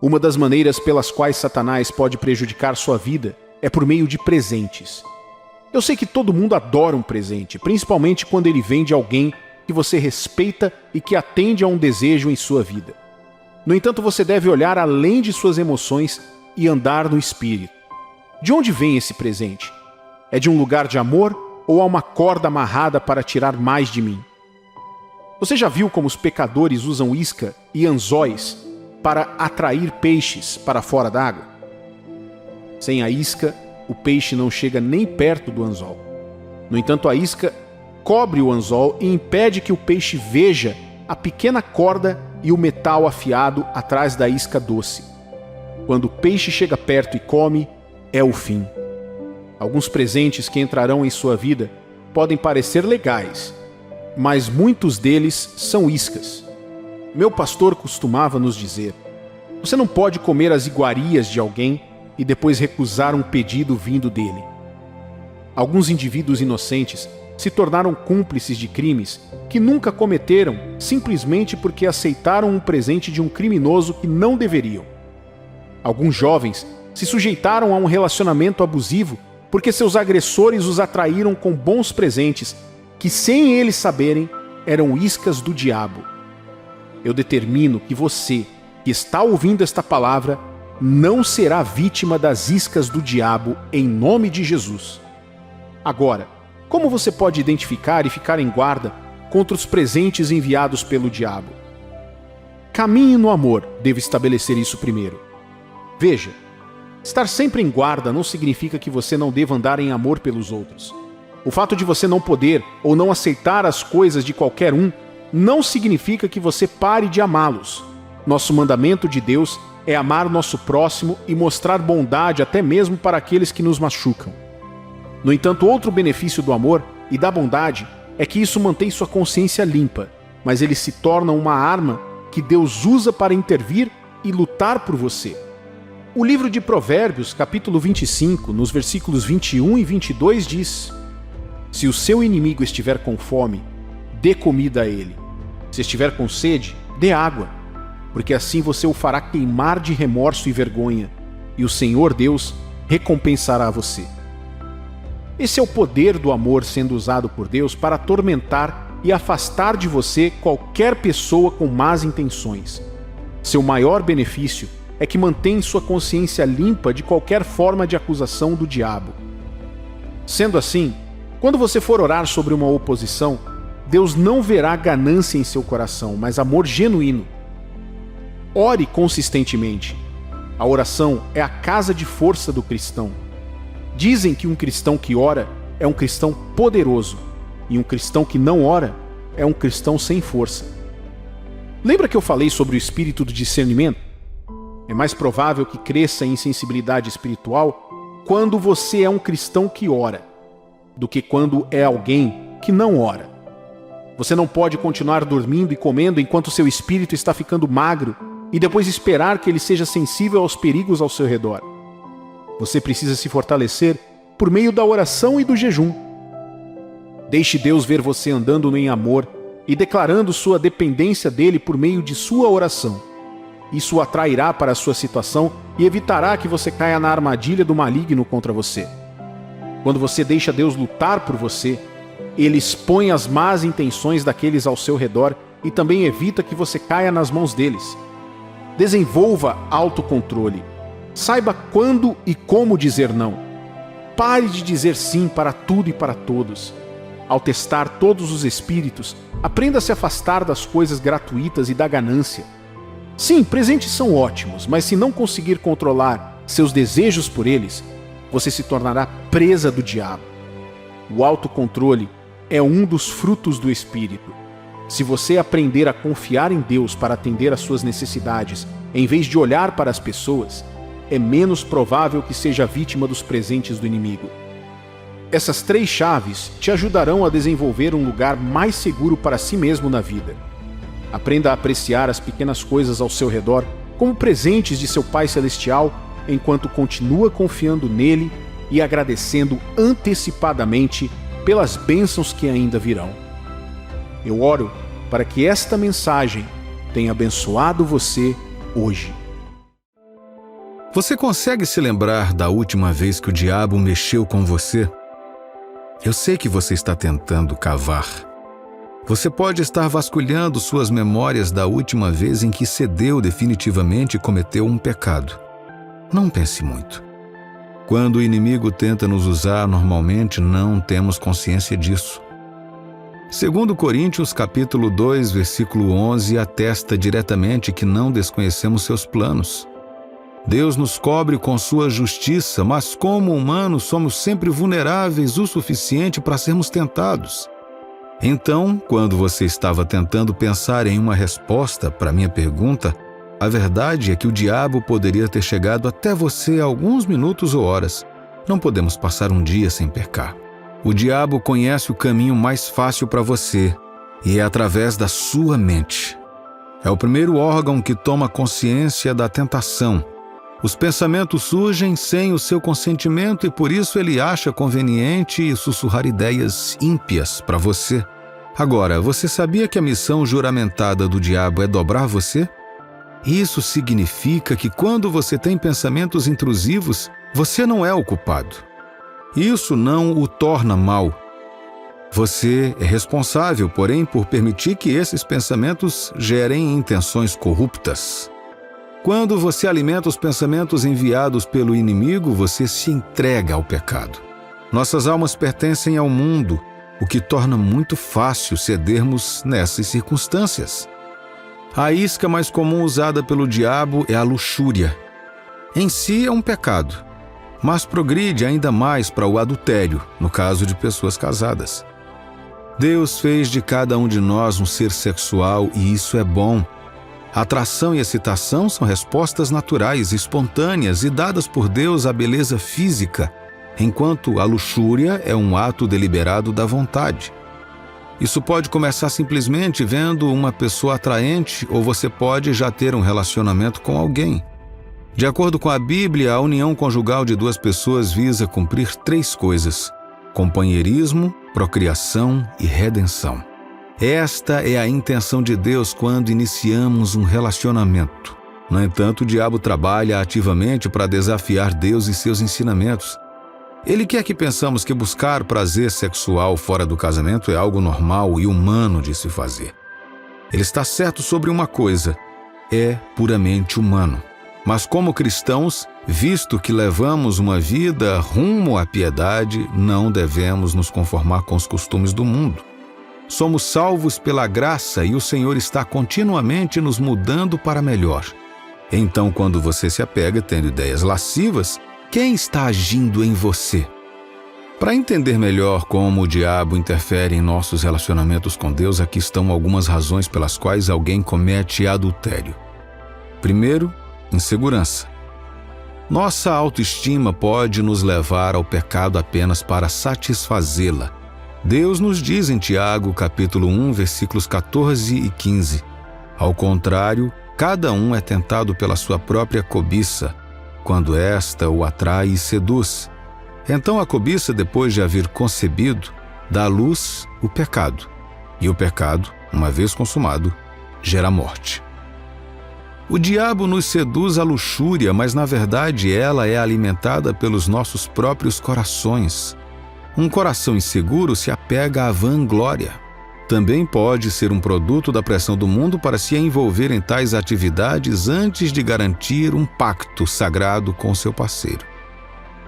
Uma das maneiras pelas quais Satanás pode prejudicar sua vida é por meio de presentes. Eu sei que todo mundo adora um presente, principalmente quando ele vem de alguém que você respeita e que atende a um desejo em sua vida. No entanto, você deve olhar além de suas emoções e andar no espírito. De onde vem esse presente? É de um lugar de amor ou há uma corda amarrada para tirar mais de mim? Você já viu como os pecadores usam isca e anzóis para atrair peixes para fora d'água? Sem a isca, o peixe não chega nem perto do anzol. No entanto, a isca cobre o anzol e impede que o peixe veja a pequena corda e o metal afiado atrás da isca doce. Quando o peixe chega perto e come, é o fim. Alguns presentes que entrarão em sua vida podem parecer legais, mas muitos deles são iscas. Meu pastor costumava nos dizer: você não pode comer as iguarias de alguém e depois recusar um pedido vindo dele. Alguns indivíduos inocentes se tornaram cúmplices de crimes que nunca cometeram simplesmente porque aceitaram um presente de um criminoso que não deveriam. Alguns jovens se sujeitaram a um relacionamento abusivo porque seus agressores os atraíram com bons presentes que, sem eles saberem, eram iscas do diabo. Eu determino que você, que está ouvindo esta palavra, não será vítima das iscas do diabo em nome de Jesus. Agora, como você pode identificar e ficar em guarda contra os presentes enviados pelo diabo? Caminhe no amor deve estabelecer isso primeiro. Veja, estar sempre em guarda não significa que você não deva andar em amor pelos outros. O fato de você não poder ou não aceitar as coisas de qualquer um não significa que você pare de amá-los. Nosso mandamento de Deus é amar o nosso próximo e mostrar bondade até mesmo para aqueles que nos machucam. No entanto, outro benefício do amor e da bondade é que isso mantém sua consciência limpa, mas ele se torna uma arma que Deus usa para intervir e lutar por você. O livro de Provérbios, capítulo 25, nos versículos 21 e 22 diz: se o seu inimigo estiver com fome, dê comida a ele. Se estiver com sede, dê água, porque assim você o fará queimar de remorso e vergonha, e o Senhor Deus recompensará você. Esse é o poder do amor sendo usado por Deus para atormentar e afastar de você qualquer pessoa com más intenções. Seu maior benefício é que mantém sua consciência limpa de qualquer forma de acusação do diabo. Sendo assim, quando você for orar sobre uma oposição, Deus não verá ganância em seu coração, mas amor genuíno. Ore consistentemente. A oração é a casa de força do cristão. Dizem que um cristão que ora é um cristão poderoso, e um cristão que não ora é um cristão sem força. Lembra que eu falei sobre o espírito do discernimento? É mais provável que cresça em sensibilidade espiritual quando você é um cristão que ora, do que quando é alguém que não ora. Você não pode continuar dormindo e comendo enquanto seu espírito está ficando magro e depois esperar que ele seja sensível aos perigos ao seu redor. Você precisa se fortalecer por meio da oração e do jejum. Deixe Deus ver você andando em amor e declarando sua dependência dele por meio de sua oração. Isso o atrairá para a sua situação e evitará que você caia na armadilha do maligno contra você. Quando você deixa Deus lutar por você, ele expõe as más intenções daqueles ao seu redor e também evita que você caia nas mãos deles. Desenvolva autocontrole. Saiba quando e como dizer não. Pare de dizer sim para tudo e para todos. Ao testar todos os espíritos, aprenda a se afastar das coisas gratuitas e da ganância. Sim, presentes são ótimos, mas se não conseguir controlar seus desejos por eles, você se tornará presa do diabo. O autocontrole é um dos frutos do Espírito. Se você aprender a confiar em Deus para atender às suas necessidades, em vez de olhar para as pessoas, é menos provável que seja vítima dos presentes do inimigo. Essas 3 chaves te ajudarão a desenvolver um lugar mais seguro para si mesmo na vida. Aprenda a apreciar as pequenas coisas ao seu redor como presentes de seu Pai Celestial, enquanto continua confiando nele e agradecendo antecipadamente pelas bênçãos que ainda virão. Eu oro para que esta mensagem tenha abençoado você hoje. Você consegue se lembrar da última vez que o diabo mexeu com você? Eu sei que você está tentando cavar. Você pode estar vasculhando suas memórias da última vez em que cedeu definitivamente e cometeu um pecado. Não pense muito. Quando o inimigo tenta nos usar, normalmente não temos consciência disso. 2 Coríntios capítulo 2, versículo 11, atesta diretamente que não desconhecemos seus planos. Deus nos cobre com sua justiça, mas como humanos somos sempre vulneráveis o suficiente para sermos tentados. Então, quando você estava tentando pensar em uma resposta para minha pergunta, a verdade é que o diabo poderia ter chegado até você há alguns minutos ou horas. Não podemos passar um dia sem pecar. O diabo conhece o caminho mais fácil para você, e é através da sua mente. É o primeiro órgão que toma consciência da tentação. Os pensamentos surgem sem o seu consentimento e por isso ele acha conveniente sussurrar ideias ímpias para você. Agora, você sabia que a missão juramentada do diabo é dobrar você? Isso significa que quando você tem pensamentos intrusivos, você não é o culpado. Isso não o torna mau. Você é responsável, porém, por permitir que esses pensamentos gerem intenções corruptas. Quando você alimenta os pensamentos enviados pelo inimigo, você se entrega ao pecado. Nossas almas pertencem ao mundo, o que torna muito fácil cedermos nessas circunstâncias. A isca mais comum usada pelo diabo é a luxúria. Em si é um pecado, mas progride ainda mais para o adultério, no caso de pessoas casadas. Deus fez de cada um de nós um ser sexual e isso é bom. Atração e excitação são respostas naturais, espontâneas e dadas por Deus à beleza física, enquanto a luxúria é um ato deliberado da vontade. Isso pode começar simplesmente vendo uma pessoa atraente ou você pode já ter um relacionamento com alguém. De acordo com a Bíblia, a união conjugal de duas pessoas visa cumprir 3 coisas: companheirismo, procriação e redenção. Esta é a intenção de Deus quando iniciamos um relacionamento. No entanto, o diabo trabalha ativamente para desafiar Deus e seus ensinamentos. Ele quer que pensamos que buscar prazer sexual fora do casamento é algo normal e humano de se fazer. Ele está certo sobre uma coisa: é puramente humano. Mas como cristãos, visto que levamos uma vida rumo à piedade, não devemos nos conformar com os costumes do mundo. Somos salvos pela graça e o Senhor está continuamente nos mudando para melhor. Então, quando você se apega tendo ideias lascivas, quem está agindo em você? Para entender melhor como o diabo interfere em nossos relacionamentos com Deus, aqui estão algumas razões pelas quais alguém comete adultério. Primeiro, insegurança. Nossa autoestima pode nos levar ao pecado apenas para satisfazê-la. Deus nos diz em Tiago, capítulo 1, versículos 14 e 15. Ao contrário, cada um é tentado pela sua própria cobiça, quando esta o atrai e seduz. Então a cobiça, depois de haver concebido, dá à luz o pecado. E o pecado, uma vez consumado, gera morte. O diabo nos seduz à luxúria, mas na verdade ela é alimentada pelos nossos próprios corações. Um coração inseguro se apega à vanglória. Também pode ser um produto da pressão do mundo para se envolver em tais atividades antes de garantir um pacto sagrado com seu parceiro.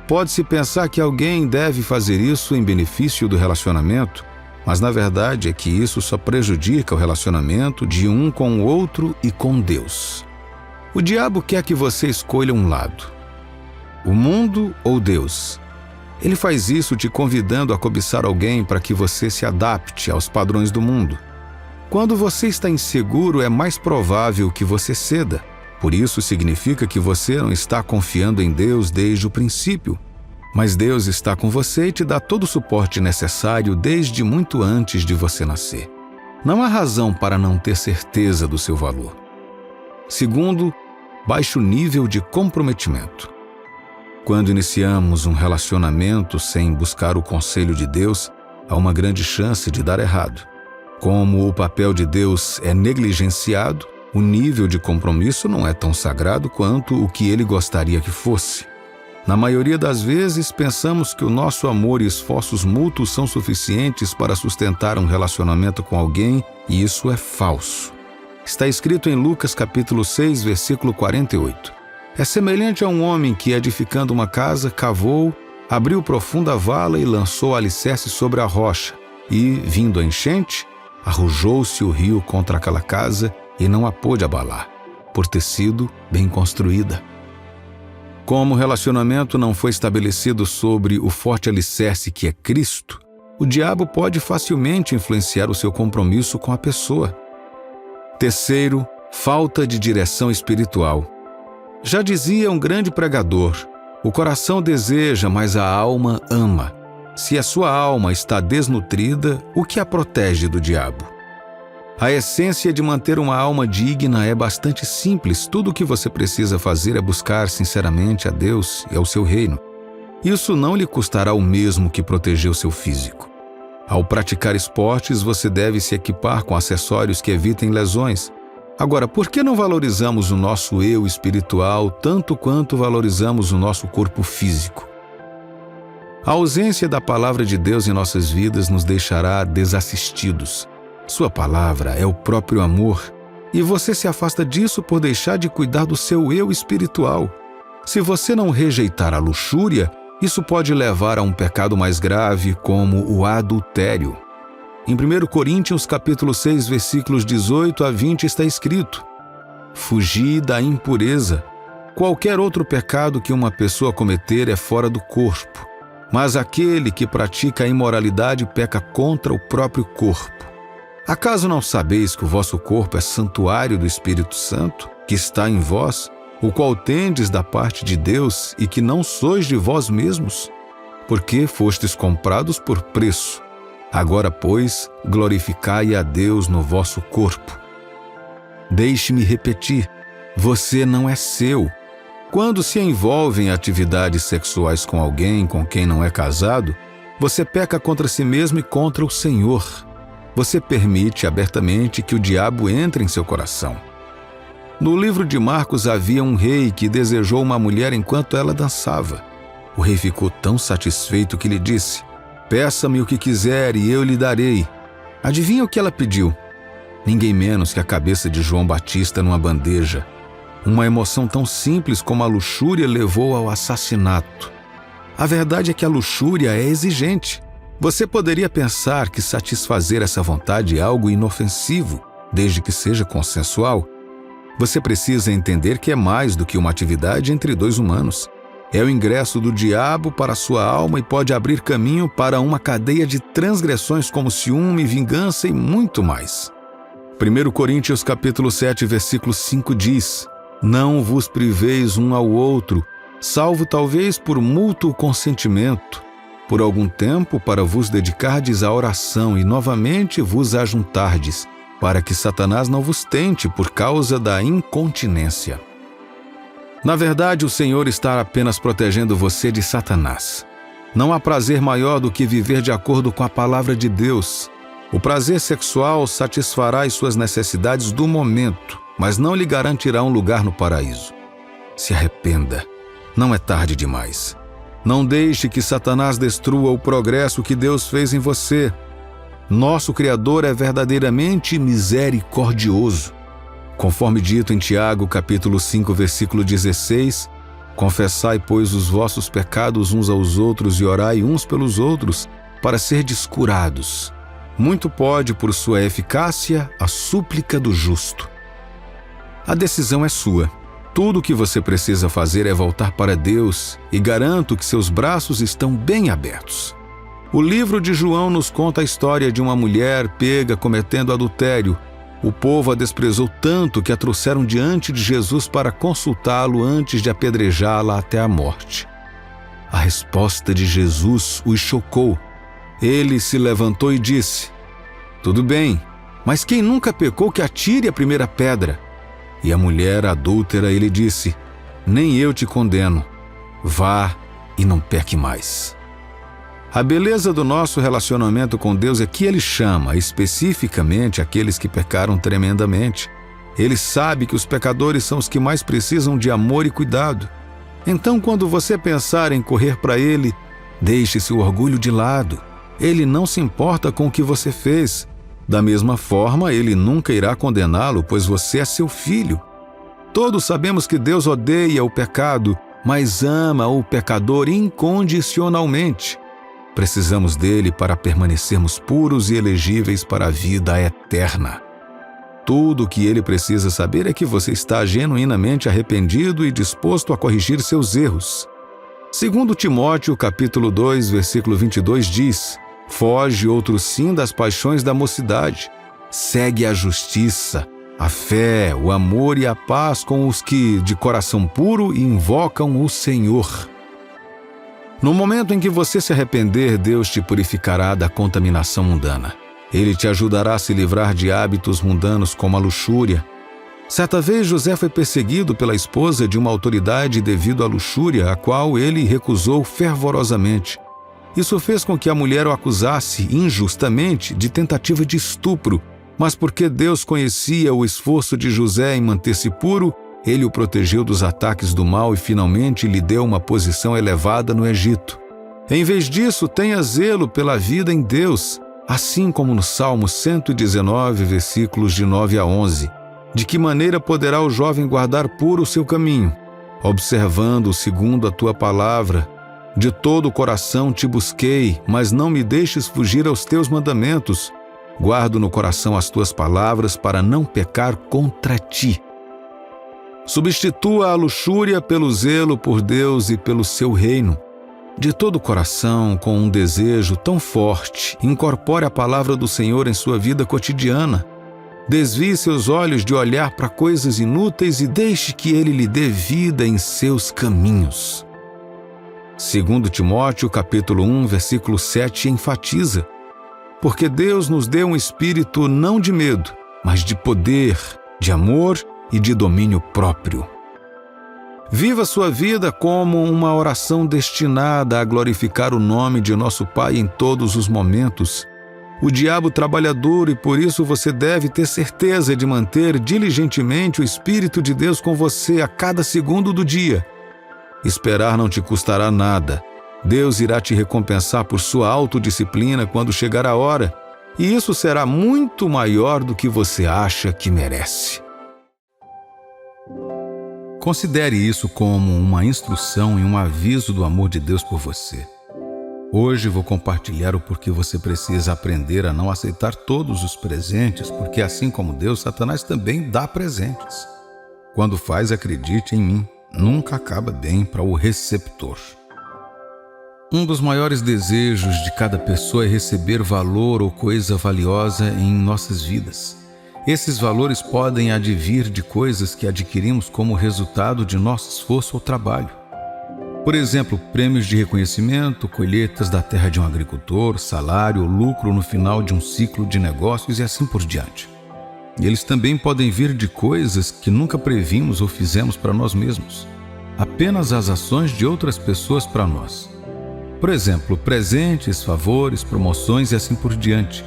Pode-se pensar que alguém deve fazer isso em benefício do relacionamento, mas na verdade é que isso só prejudica o relacionamento de um com o outro e com Deus. O diabo quer que você escolha um lado: o mundo ou Deus. Ele faz isso te convidando a cobiçar alguém para que você se adapte aos padrões do mundo. Quando você está inseguro, é mais provável que você ceda. Por isso significa que você não está confiando em Deus desde o princípio. Mas Deus está com você e te dá todo o suporte necessário desde muito antes de você nascer. Não há razão para não ter certeza do seu valor. Segundo, baixo nível de comprometimento. Quando iniciamos um relacionamento sem buscar o conselho de Deus, há uma grande chance de dar errado. Como o papel de Deus é negligenciado, o nível de compromisso não é tão sagrado quanto o que ele gostaria que fosse. Na maioria das vezes, pensamos que o nosso amor e esforços mútuos são suficientes para sustentar um relacionamento com alguém, e isso é falso. Está escrito em Lucas capítulo 6, versículo 48. É semelhante a um homem que, edificando uma casa, cavou, abriu profunda vala e lançou alicerce sobre a rocha. E, vindo a enchente, arrojou-se o rio contra aquela casa e não a pôde abalar, por ter sido bem construída. Como o relacionamento não foi estabelecido sobre o forte alicerce que é Cristo, o diabo pode facilmente influenciar o seu compromisso com a pessoa. Terceiro, falta de direção espiritual. Já dizia um grande pregador: o coração deseja, mas a alma ama. Se a sua alma está desnutrida, o que a protege do diabo? A essência de manter uma alma digna é bastante simples. Tudo o que você precisa fazer é buscar sinceramente a Deus e ao seu reino. Isso não lhe custará o mesmo que proteger o seu físico. Ao praticar esportes, você deve se equipar com acessórios que evitem lesões. Agora, por que não valorizamos o nosso eu espiritual tanto quanto valorizamos o nosso corpo físico? A ausência da palavra de Deus em nossas vidas nos deixará desassistidos. Sua palavra é o próprio amor, e você se afasta disso por deixar de cuidar do seu eu espiritual. Se você não rejeitar a luxúria, isso pode levar a um pecado mais grave, como o adultério. Em 1 Coríntios capítulo 6, versículos 18 a 20 está escrito: Fugi da impureza. Qualquer outro pecado que uma pessoa cometer é fora do corpo, mas aquele que pratica a imoralidade peca contra o próprio corpo. Acaso não sabeis que o vosso corpo é santuário do Espírito Santo, que está em vós, o qual tendes da parte de Deus e que não sois de vós mesmos? Porque fostes comprados por preço. Agora, pois, glorificai a Deus no vosso corpo. Deixe-me repetir, você não é seu. Quando se envolve em atividades sexuais com alguém com quem não é casado, você peca contra si mesmo e contra o Senhor. Você permite abertamente que o diabo entre em seu coração. No livro de Marcos havia um rei que desejou uma mulher enquanto ela dançava. O rei ficou tão satisfeito que lhe disse: Peça-me o que quiser e eu lhe darei. Adivinha o que ela pediu? Ninguém menos que a cabeça de João Batista numa bandeja. Uma emoção tão simples como a luxúria levou ao assassinato. A verdade é que a luxúria é exigente. Você poderia pensar que satisfazer essa vontade é algo inofensivo, desde que seja consensual. Você precisa entender que é mais do que uma atividade entre dois humanos. É o ingresso do diabo para a sua alma e pode abrir caminho para uma cadeia de transgressões como ciúme, vingança e muito mais. 1 Coríntios capítulo 7, versículo 5 diz: Não vos priveis um ao outro, salvo talvez por mútuo consentimento, por algum tempo para vos dedicardes à oração e novamente vos ajuntardes, para que Satanás não vos tente por causa da incontinência. Na verdade, o Senhor está apenas protegendo você de Satanás. Não há prazer maior do que viver de acordo com a palavra de Deus. O prazer sexual satisfará as suas necessidades do momento, mas não lhe garantirá um lugar no paraíso. Se arrependa. Não é tarde demais. Não deixe que Satanás destrua o progresso que Deus fez em você. Nosso Criador é verdadeiramente misericordioso. Conforme dito em Tiago, capítulo 5, versículo 16, Confessai, pois, os vossos pecados uns aos outros e orai uns pelos outros, para serdes curados. Muito pode, por sua eficácia, a súplica do justo. A decisão é sua. Tudo o que você precisa fazer é voltar para Deus e garanto que seus braços estão bem abertos. O livro de João nos conta a história de uma mulher pega cometendo adultério. O povo a desprezou tanto que a trouxeram diante de Jesus para consultá-lo antes de apedrejá-la até a morte. A resposta de Jesus os chocou. Ele se levantou e disse: Tudo bem, mas quem nunca pecou que atire a primeira pedra? E a mulher adúltera ele disse: Nem eu te condeno. Vá e não peque mais. A beleza do nosso relacionamento com Deus é que Ele chama especificamente aqueles que pecaram tremendamente. Ele sabe que os pecadores são os que mais precisam de amor e cuidado. Então, quando você pensar em correr para Ele, deixe seu orgulho de lado. Ele não se importa com o que você fez. Da mesma forma, Ele nunca irá condená-lo, pois você é seu filho. Todos sabemos que Deus odeia o pecado, mas ama o pecador incondicionalmente. Precisamos dele para permanecermos puros e elegíveis para a vida eterna. Tudo o que ele precisa saber é que você está genuinamente arrependido e disposto a corrigir seus erros. Segundo Timóteo, capítulo 2, versículo 22 diz: Foge, outro sim, das paixões da mocidade. Segue a justiça, a fé, o amor e a paz com os que, de coração puro, invocam o Senhor. No momento em que você se arrepender, Deus te purificará da contaminação mundana. Ele te ajudará a se livrar de hábitos mundanos como a luxúria. Certa vez, José foi perseguido pela esposa de uma autoridade devido à luxúria, a qual ele recusou fervorosamente. Isso fez com que a mulher o acusasse injustamente de tentativa de estupro, mas porque Deus conhecia o esforço de José em manter-se puro, ele o protegeu dos ataques do mal e finalmente lhe deu uma posição elevada no Egito. Em vez disso, tenha zelo pela vida em Deus, assim como no Salmo 119, versículos de 9 a 11. De que maneira poderá o jovem guardar puro o seu caminho? Observando segundo a tua palavra. De todo o coração te busquei, mas não me deixes fugir aos teus mandamentos. Guardo no coração as tuas palavras para não pecar contra ti. Substitua a luxúria pelo zelo por Deus e pelo seu reino. De todo o coração, com um desejo tão forte, incorpore a palavra do Senhor em sua vida cotidiana. Desvie seus olhos de olhar para coisas inúteis e deixe que Ele lhe dê vida em seus caminhos. 2 Timóteo, capítulo 1, versículo 7, enfatiza: porque Deus nos deu um espírito não de medo, mas de poder, de amor e de domínio próprio. Viva sua vida como uma oração destinada a glorificar o nome de nosso Pai em todos os momentos. O diabo trabalha duro e por isso você deve ter certeza de manter diligentemente o Espírito de Deus com você a cada segundo do dia. Esperar não te custará nada. Deus irá te recompensar por sua autodisciplina quando chegar a hora, e isso será muito maior do que você acha que merece. Considere isso como uma instrução e um aviso do amor de Deus por você. Hoje vou compartilhar o porquê você precisa aprender a não aceitar todos os presentes, porque assim como Deus, Satanás também dá presentes. Quando faz, acredite em mim, nunca acaba bem para o receptor. Um dos maiores desejos de cada pessoa é receber valor ou coisa valiosa em nossas vidas. Esses valores podem advir de coisas que adquirimos como resultado de nosso esforço ou trabalho. Por exemplo, prêmios de reconhecimento, colheitas da terra de um agricultor, salário ou lucro no final de um ciclo de negócios e assim por diante. E eles também podem vir de coisas que nunca previmos ou fizemos para nós mesmos. Apenas as ações de outras pessoas para nós. Por exemplo, presentes, favores, promoções e assim por diante.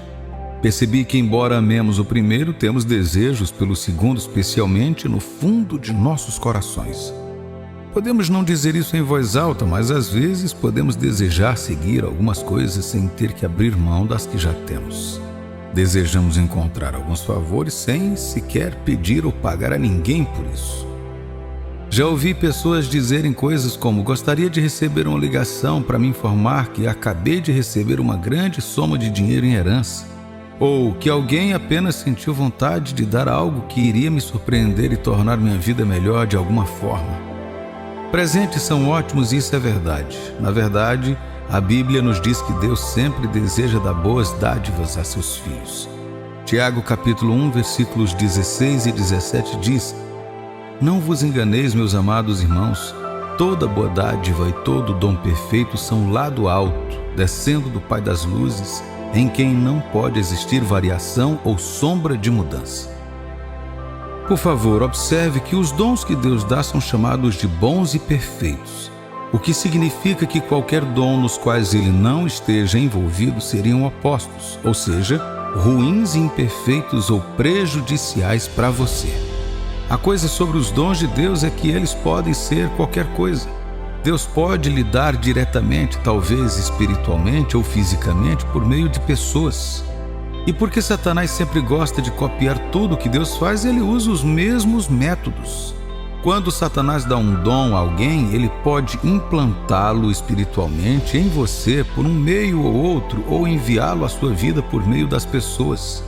Percebi que, embora amemos o primeiro, temos desejos pelo segundo, especialmente no fundo de nossos corações. Podemos não dizer isso em voz alta, mas às vezes podemos desejar seguir algumas coisas sem ter que abrir mão das que já temos. Desejamos encontrar alguns favores sem sequer pedir ou pagar a ninguém por isso. Já ouvi pessoas dizerem coisas como: gostaria de receber uma ligação para me informar que acabei de receber uma grande soma de dinheiro em herança. Ou que alguém apenas sentiu vontade de dar algo que iria me surpreender e tornar minha vida melhor de alguma forma. Presentes são ótimos e isso é verdade. Na verdade, a Bíblia nos diz que Deus sempre deseja dar boas dádivas a seus filhos. Tiago capítulo 1, versículos 16 e 17 diz: não vos enganeis, meus amados irmãos, toda boa dádiva e todo dom perfeito são lá do alto, descendo do Pai das luzes, em quem não pode existir variação ou sombra de mudança. Por favor, observe que os dons que Deus dá são chamados de bons e perfeitos, o que significa que qualquer dom nos quais Ele não esteja envolvido seriam opostos, ou seja, ruins e imperfeitos ou prejudiciais para você. A coisa sobre os dons de Deus é que eles podem ser qualquer coisa. Deus pode lhe dar diretamente, talvez espiritualmente ou fisicamente, por meio de pessoas. E porque Satanás sempre gosta de copiar tudo que Deus faz, ele usa os mesmos métodos. Quando Satanás dá um dom a alguém, ele pode implantá-lo espiritualmente em você por um meio ou outro, ou enviá-lo à sua vida por meio das pessoas.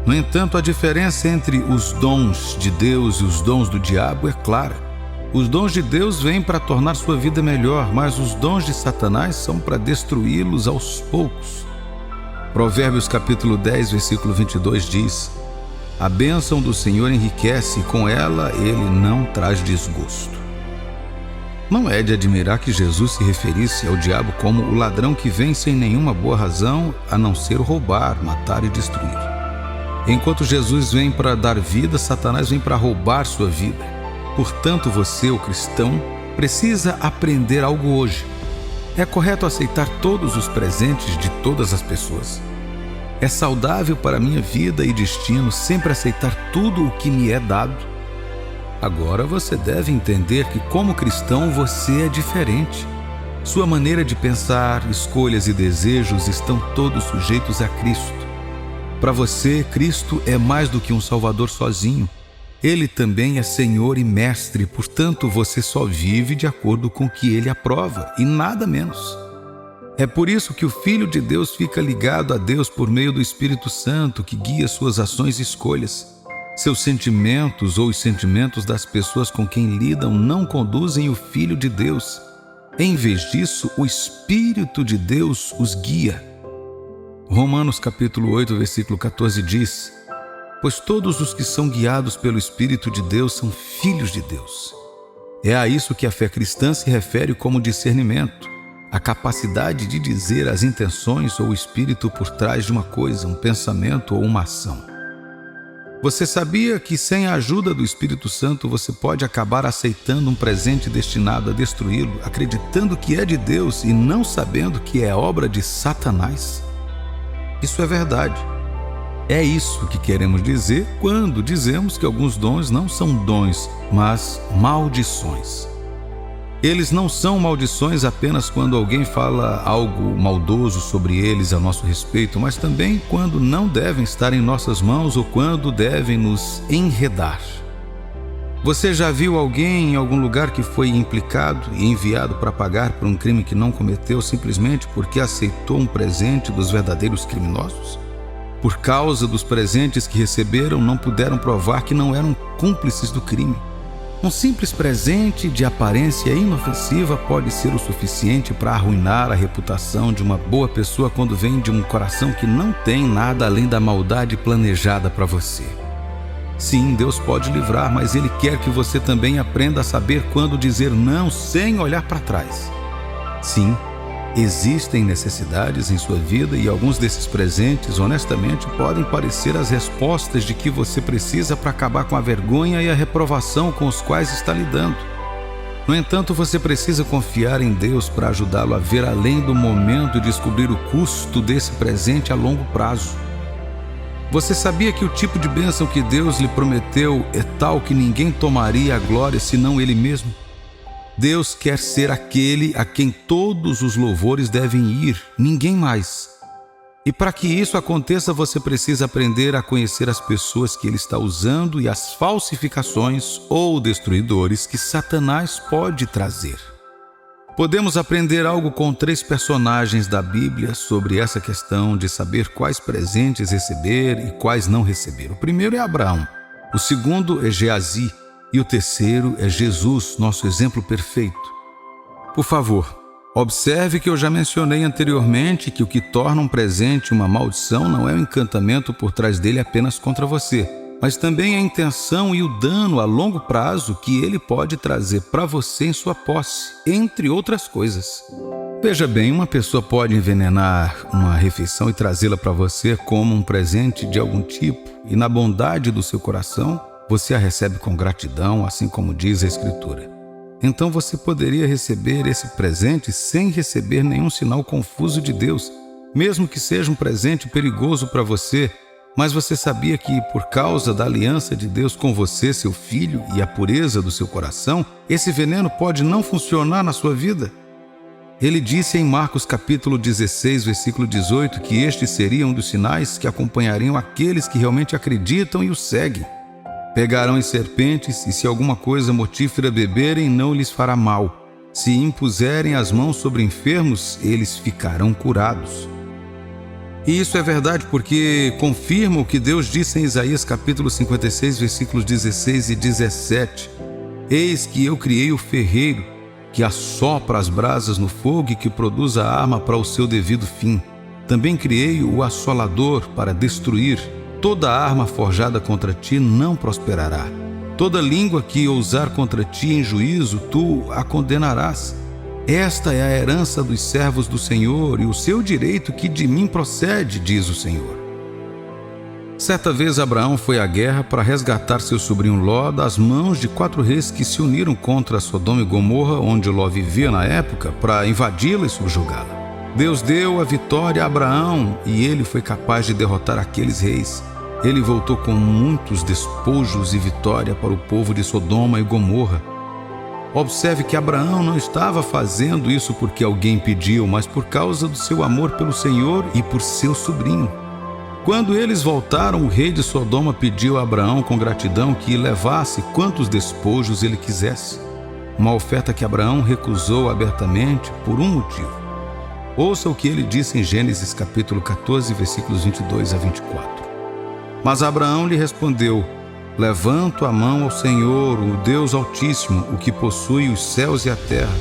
No entanto, a diferença entre os dons de Deus e os dons do diabo é clara. Os dons de Deus vêm para tornar sua vida melhor, mas os dons de Satanás são para destruí-los aos poucos. Provérbios capítulo 10, versículo 22 diz: a bênção do Senhor enriquece e com ela ele não traz desgosto. Não é de admirar que Jesus se referisse ao diabo como o ladrão que vem sem nenhuma boa razão a não ser roubar, matar e destruir. Enquanto Jesus vem para dar vida, Satanás vem para roubar sua vida. Portanto, você, o cristão, precisa aprender algo hoje. É correto aceitar todos os presentes de todas as pessoas. É saudável para a minha vida e destino sempre aceitar tudo o que me é dado. Agora você deve entender que, como cristão, você é diferente. Sua maneira de pensar, escolhas e desejos estão todos sujeitos a Cristo. Para você, Cristo é mais do que um Salvador sozinho. Ele também é Senhor e Mestre, portanto, você só vive de acordo com o que Ele aprova, e nada menos. É por isso que o Filho de Deus fica ligado a Deus por meio do Espírito Santo, que guia suas ações e escolhas. Seus sentimentos ou os sentimentos das pessoas com quem lidam não conduzem o Filho de Deus. Em vez disso, o Espírito de Deus os guia. Romanos capítulo 8, versículo 14 diz: pois todos os que são guiados pelo Espírito de Deus são filhos de Deus. É a isso que a fé cristã se refere como discernimento, a capacidade de dizer as intenções ou o espírito por trás de uma coisa, um pensamento ou uma ação. Você sabia que sem a ajuda do Espírito Santo você pode acabar aceitando um presente destinado a destruí-lo, acreditando que é de Deus e não sabendo que é obra de Satanás? Isso é verdade. É isso que queremos dizer quando dizemos que alguns dons não são dons, mas maldições. Eles não são maldições apenas quando alguém fala algo maldoso sobre eles a nosso respeito, mas também quando não devem estar em nossas mãos ou quando devem nos enredar. Você já viu alguém em algum lugar que foi implicado e enviado para pagar por um crime que não cometeu simplesmente porque aceitou um presente dos verdadeiros criminosos? Por causa dos presentes que receberam, não puderam provar que não eram cúmplices do crime. Um simples presente de aparência inofensiva pode ser o suficiente para arruinar a reputação de uma boa pessoa quando vem de um coração que não tem nada além da maldade planejada para você. Sim, Deus pode livrar, mas Ele quer que você também aprenda a saber quando dizer não sem olhar para trás. Sim, existem necessidades em sua vida e alguns desses presentes, honestamente, podem parecer as respostas de que você precisa para acabar com a vergonha e a reprovação com os quais está lidando. No entanto, você precisa confiar em Deus para ajudá-lo a ver além do momento e descobrir o custo desse presente a longo prazo. Você sabia que o tipo de bênção que Deus lhe prometeu é tal que ninguém tomaria a glória senão Ele mesmo? Deus quer ser aquele a quem todos os louvores devem ir, ninguém mais. E para que isso aconteça, você precisa aprender a conhecer as pessoas que Ele está usando e as falsificações ou destruidores que Satanás pode trazer. Podemos aprender algo com 3 personagens da Bíblia sobre essa questão de saber quais presentes receber e quais não receber. O primeiro é Abraão, o segundo é Geazi e o terceiro é Jesus, nosso exemplo perfeito. Por favor, observe que eu já mencionei anteriormente que o que torna um presente uma maldição não é o encantamento por trás dele apenas contra você, mas também a intenção e o dano a longo prazo que ele pode trazer para você em sua posse, entre outras coisas. Veja bem, uma pessoa pode envenenar uma refeição e trazê-la para você como um presente de algum tipo, e na bondade do seu coração, você a recebe com gratidão, assim como diz a Escritura. Então você poderia receber esse presente sem receber nenhum sinal confuso de Deus, mesmo que seja um presente perigoso para você. Mas você sabia que, por causa da aliança de Deus com você, seu filho, e a pureza do seu coração, esse veneno pode não funcionar na sua vida? Ele disse em Marcos capítulo 16, versículo 18, que estes seriam um dos sinais que acompanhariam aqueles que realmente acreditam e o seguem. Pegarão em serpentes, e se alguma coisa mortífera beberem, não lhes fará mal. Se impuserem as mãos sobre enfermos, eles ficarão curados. E isso é verdade porque confirma o que Deus disse em Isaías capítulo 56, versículos 16 e 17. Eis que eu criei o ferreiro, que assopra as brasas no fogo e que produz a arma para o seu devido fim. Também criei o assolador para destruir. Toda arma forjada contra ti não prosperará. Toda língua que ousar contra ti em juízo, tu a condenarás. Esta é a herança dos servos do Senhor e o seu direito que de mim procede, diz o Senhor. Certa vez Abraão foi à guerra para resgatar seu sobrinho Ló das mãos de 4 reis que se uniram contra Sodoma e Gomorra, onde Ló vivia na época, para invadi-la e subjugá-la. Deus deu a vitória a Abraão e ele foi capaz de derrotar aqueles reis. Ele voltou com muitos despojos e vitória para o povo de Sodoma e Gomorra. Observe que Abraão não estava fazendo isso porque alguém pediu, mas por causa do seu amor pelo Senhor e por seu sobrinho. Quando eles voltaram, o rei de Sodoma pediu a Abraão com gratidão que levasse quantos despojos ele quisesse. Uma oferta que Abraão recusou abertamente por um motivo. Ouça o que ele disse em Gênesis capítulo 14, versículos 22 a 24. Mas Abraão lhe respondeu: levanto a mão ao Senhor, o Deus Altíssimo, o que possui os céus e a terra,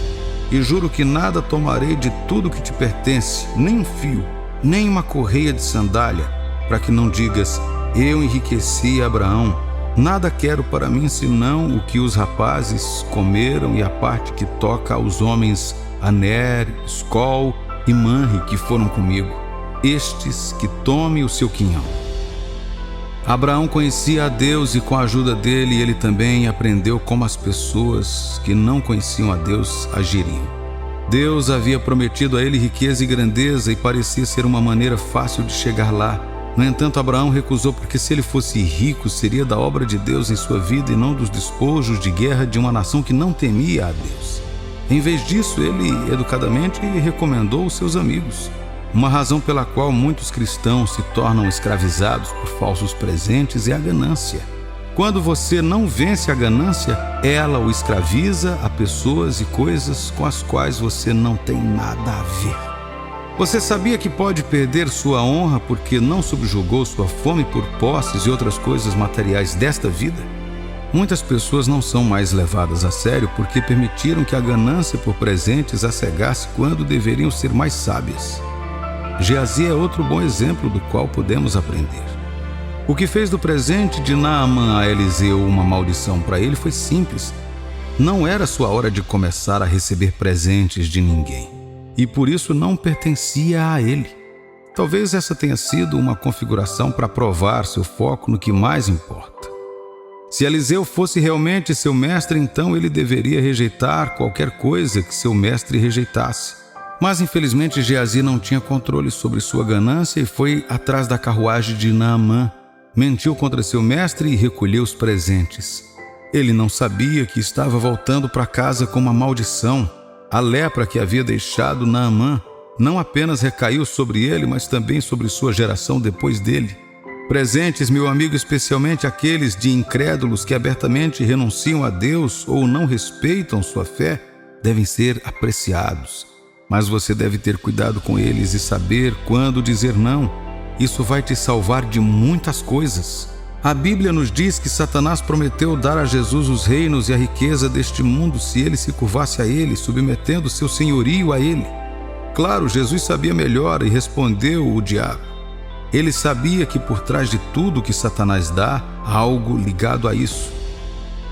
e juro que nada tomarei de tudo que te pertence, nem um fio, nem uma correia de sandália, para que não digas: eu enriqueci Abraão. Nada quero para mim senão o que os rapazes comeram e a parte que toca aos homens Aner, Escol e Manre que foram comigo, estes que tome o seu quinhão. Abraão conhecia a Deus e com a ajuda dele ele também aprendeu como as pessoas que não conheciam a Deus agiriam. Deus havia prometido a ele riqueza e grandeza e parecia ser uma maneira fácil de chegar lá. No entanto, Abraão recusou porque se ele fosse rico seria da obra de Deus em sua vida e não dos despojos de guerra de uma nação que não temia a Deus. Em vez disso, ele educadamente recomendou os seus amigos. Uma razão pela qual muitos cristãos se tornam escravizados por falsos presentes é a ganância. Quando você não vence a ganância, ela o escraviza a pessoas e coisas com as quais você não tem nada a ver. Você sabia que pode perder sua honra porque não subjugou sua fome por posses e outras coisas materiais desta vida? Muitas pessoas não são mais levadas a sério porque permitiram que a ganância por presentes as cegasse quando deveriam ser mais sábias. Geazi é outro bom exemplo do qual podemos aprender. O que fez do presente de Naamã a Eliseu uma maldição para ele foi simples. Não era sua hora de começar a receber presentes de ninguém, e por isso não pertencia a ele. Talvez essa tenha sido uma configuração para provar seu foco no que mais importa. Se Eliseu fosse realmente seu mestre, então ele deveria rejeitar qualquer coisa que seu mestre rejeitasse. Mas infelizmente Geazi não tinha controle sobre sua ganância e foi atrás da carruagem de Naamã, mentiu contra seu mestre e recolheu os presentes. Ele não sabia que estava voltando para casa com uma maldição. A lepra que havia deixado Naamã não apenas recaiu sobre ele, mas também sobre sua geração depois dele. Presentes, meu amigo, especialmente aqueles de incrédulos que abertamente renunciam a Deus ou não respeitam sua fé, devem ser apreciados. Mas você deve ter cuidado com eles e saber quando dizer não. Isso vai te salvar de muitas coisas. A Bíblia nos diz que Satanás prometeu dar a Jesus os reinos e a riqueza deste mundo se ele se curvasse a ele, submetendo seu senhorio a ele. Claro, Jesus sabia melhor e respondeu o diabo. Ele sabia que por trás de tudo que Satanás dá, há algo ligado a isso.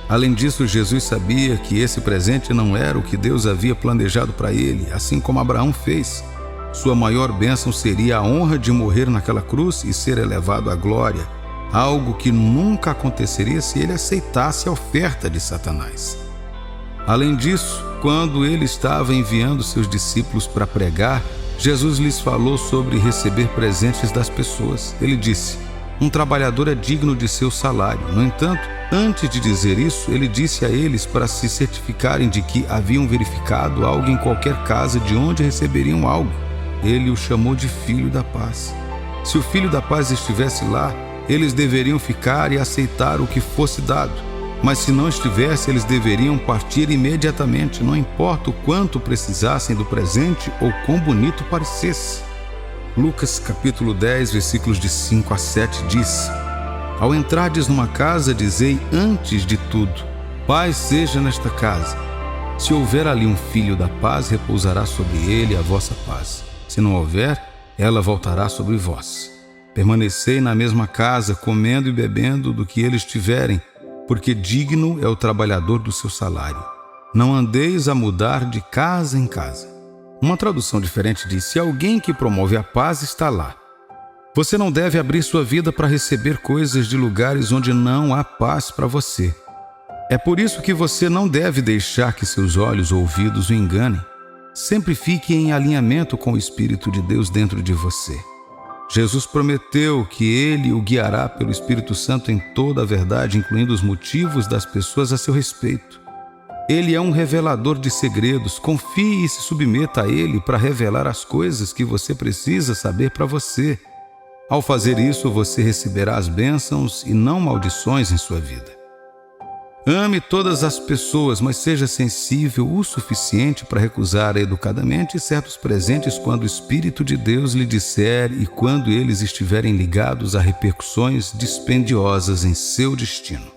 Além disso, Jesus sabia que esse presente não era o que Deus havia planejado para ele, assim como Abraão fez. Sua maior bênção seria a honra de morrer naquela cruz e ser elevado à glória, algo que nunca aconteceria se ele aceitasse a oferta de Satanás. Além disso, quando ele estava enviando seus discípulos para pregar, Jesus lhes falou sobre receber presentes das pessoas. Ele disse: um trabalhador é digno de seu salário. No entanto, antes de dizer isso, ele disse a eles para se certificarem de que haviam verificado algo em qualquer casa de onde receberiam algo. Ele o chamou de Filho da Paz. Se o Filho da Paz estivesse lá, eles deveriam ficar e aceitar o que fosse dado. Mas se não estivesse, eles deveriam partir imediatamente, não importa o quanto precisassem do presente ou quão bonito parecesse. Lucas capítulo 10, versículos de 5 a 7 diz: ao entrardes numa casa, dizei antes de tudo: paz seja nesta casa. Se houver ali um filho da paz, repousará sobre ele a vossa paz. Se não houver, ela voltará sobre vós. Permanecei na mesma casa, comendo e bebendo do que eles tiverem, porque digno é o trabalhador do seu salário. Não andeis a mudar de casa em casa. Uma tradução diferente diz: se alguém que promove a paz está lá. Você não deve abrir sua vida para receber coisas de lugares onde não há paz para você. É por isso que você não deve deixar que seus olhos ou ouvidos o enganem. Sempre fique em alinhamento com o Espírito de Deus dentro de você. Jesus prometeu que Ele o guiará pelo Espírito Santo em toda a verdade, incluindo os motivos das pessoas a seu respeito. Ele é um revelador de segredos. Confie e se submeta a Ele para revelar as coisas que você precisa saber para você. Ao fazer isso, você receberá as bênçãos e não maldições em sua vida. Ame todas as pessoas, mas seja sensível o suficiente para recusar educadamente certos presentes quando o Espírito de Deus lhe disser e quando eles estiverem ligados a repercussões dispendiosas em seu destino.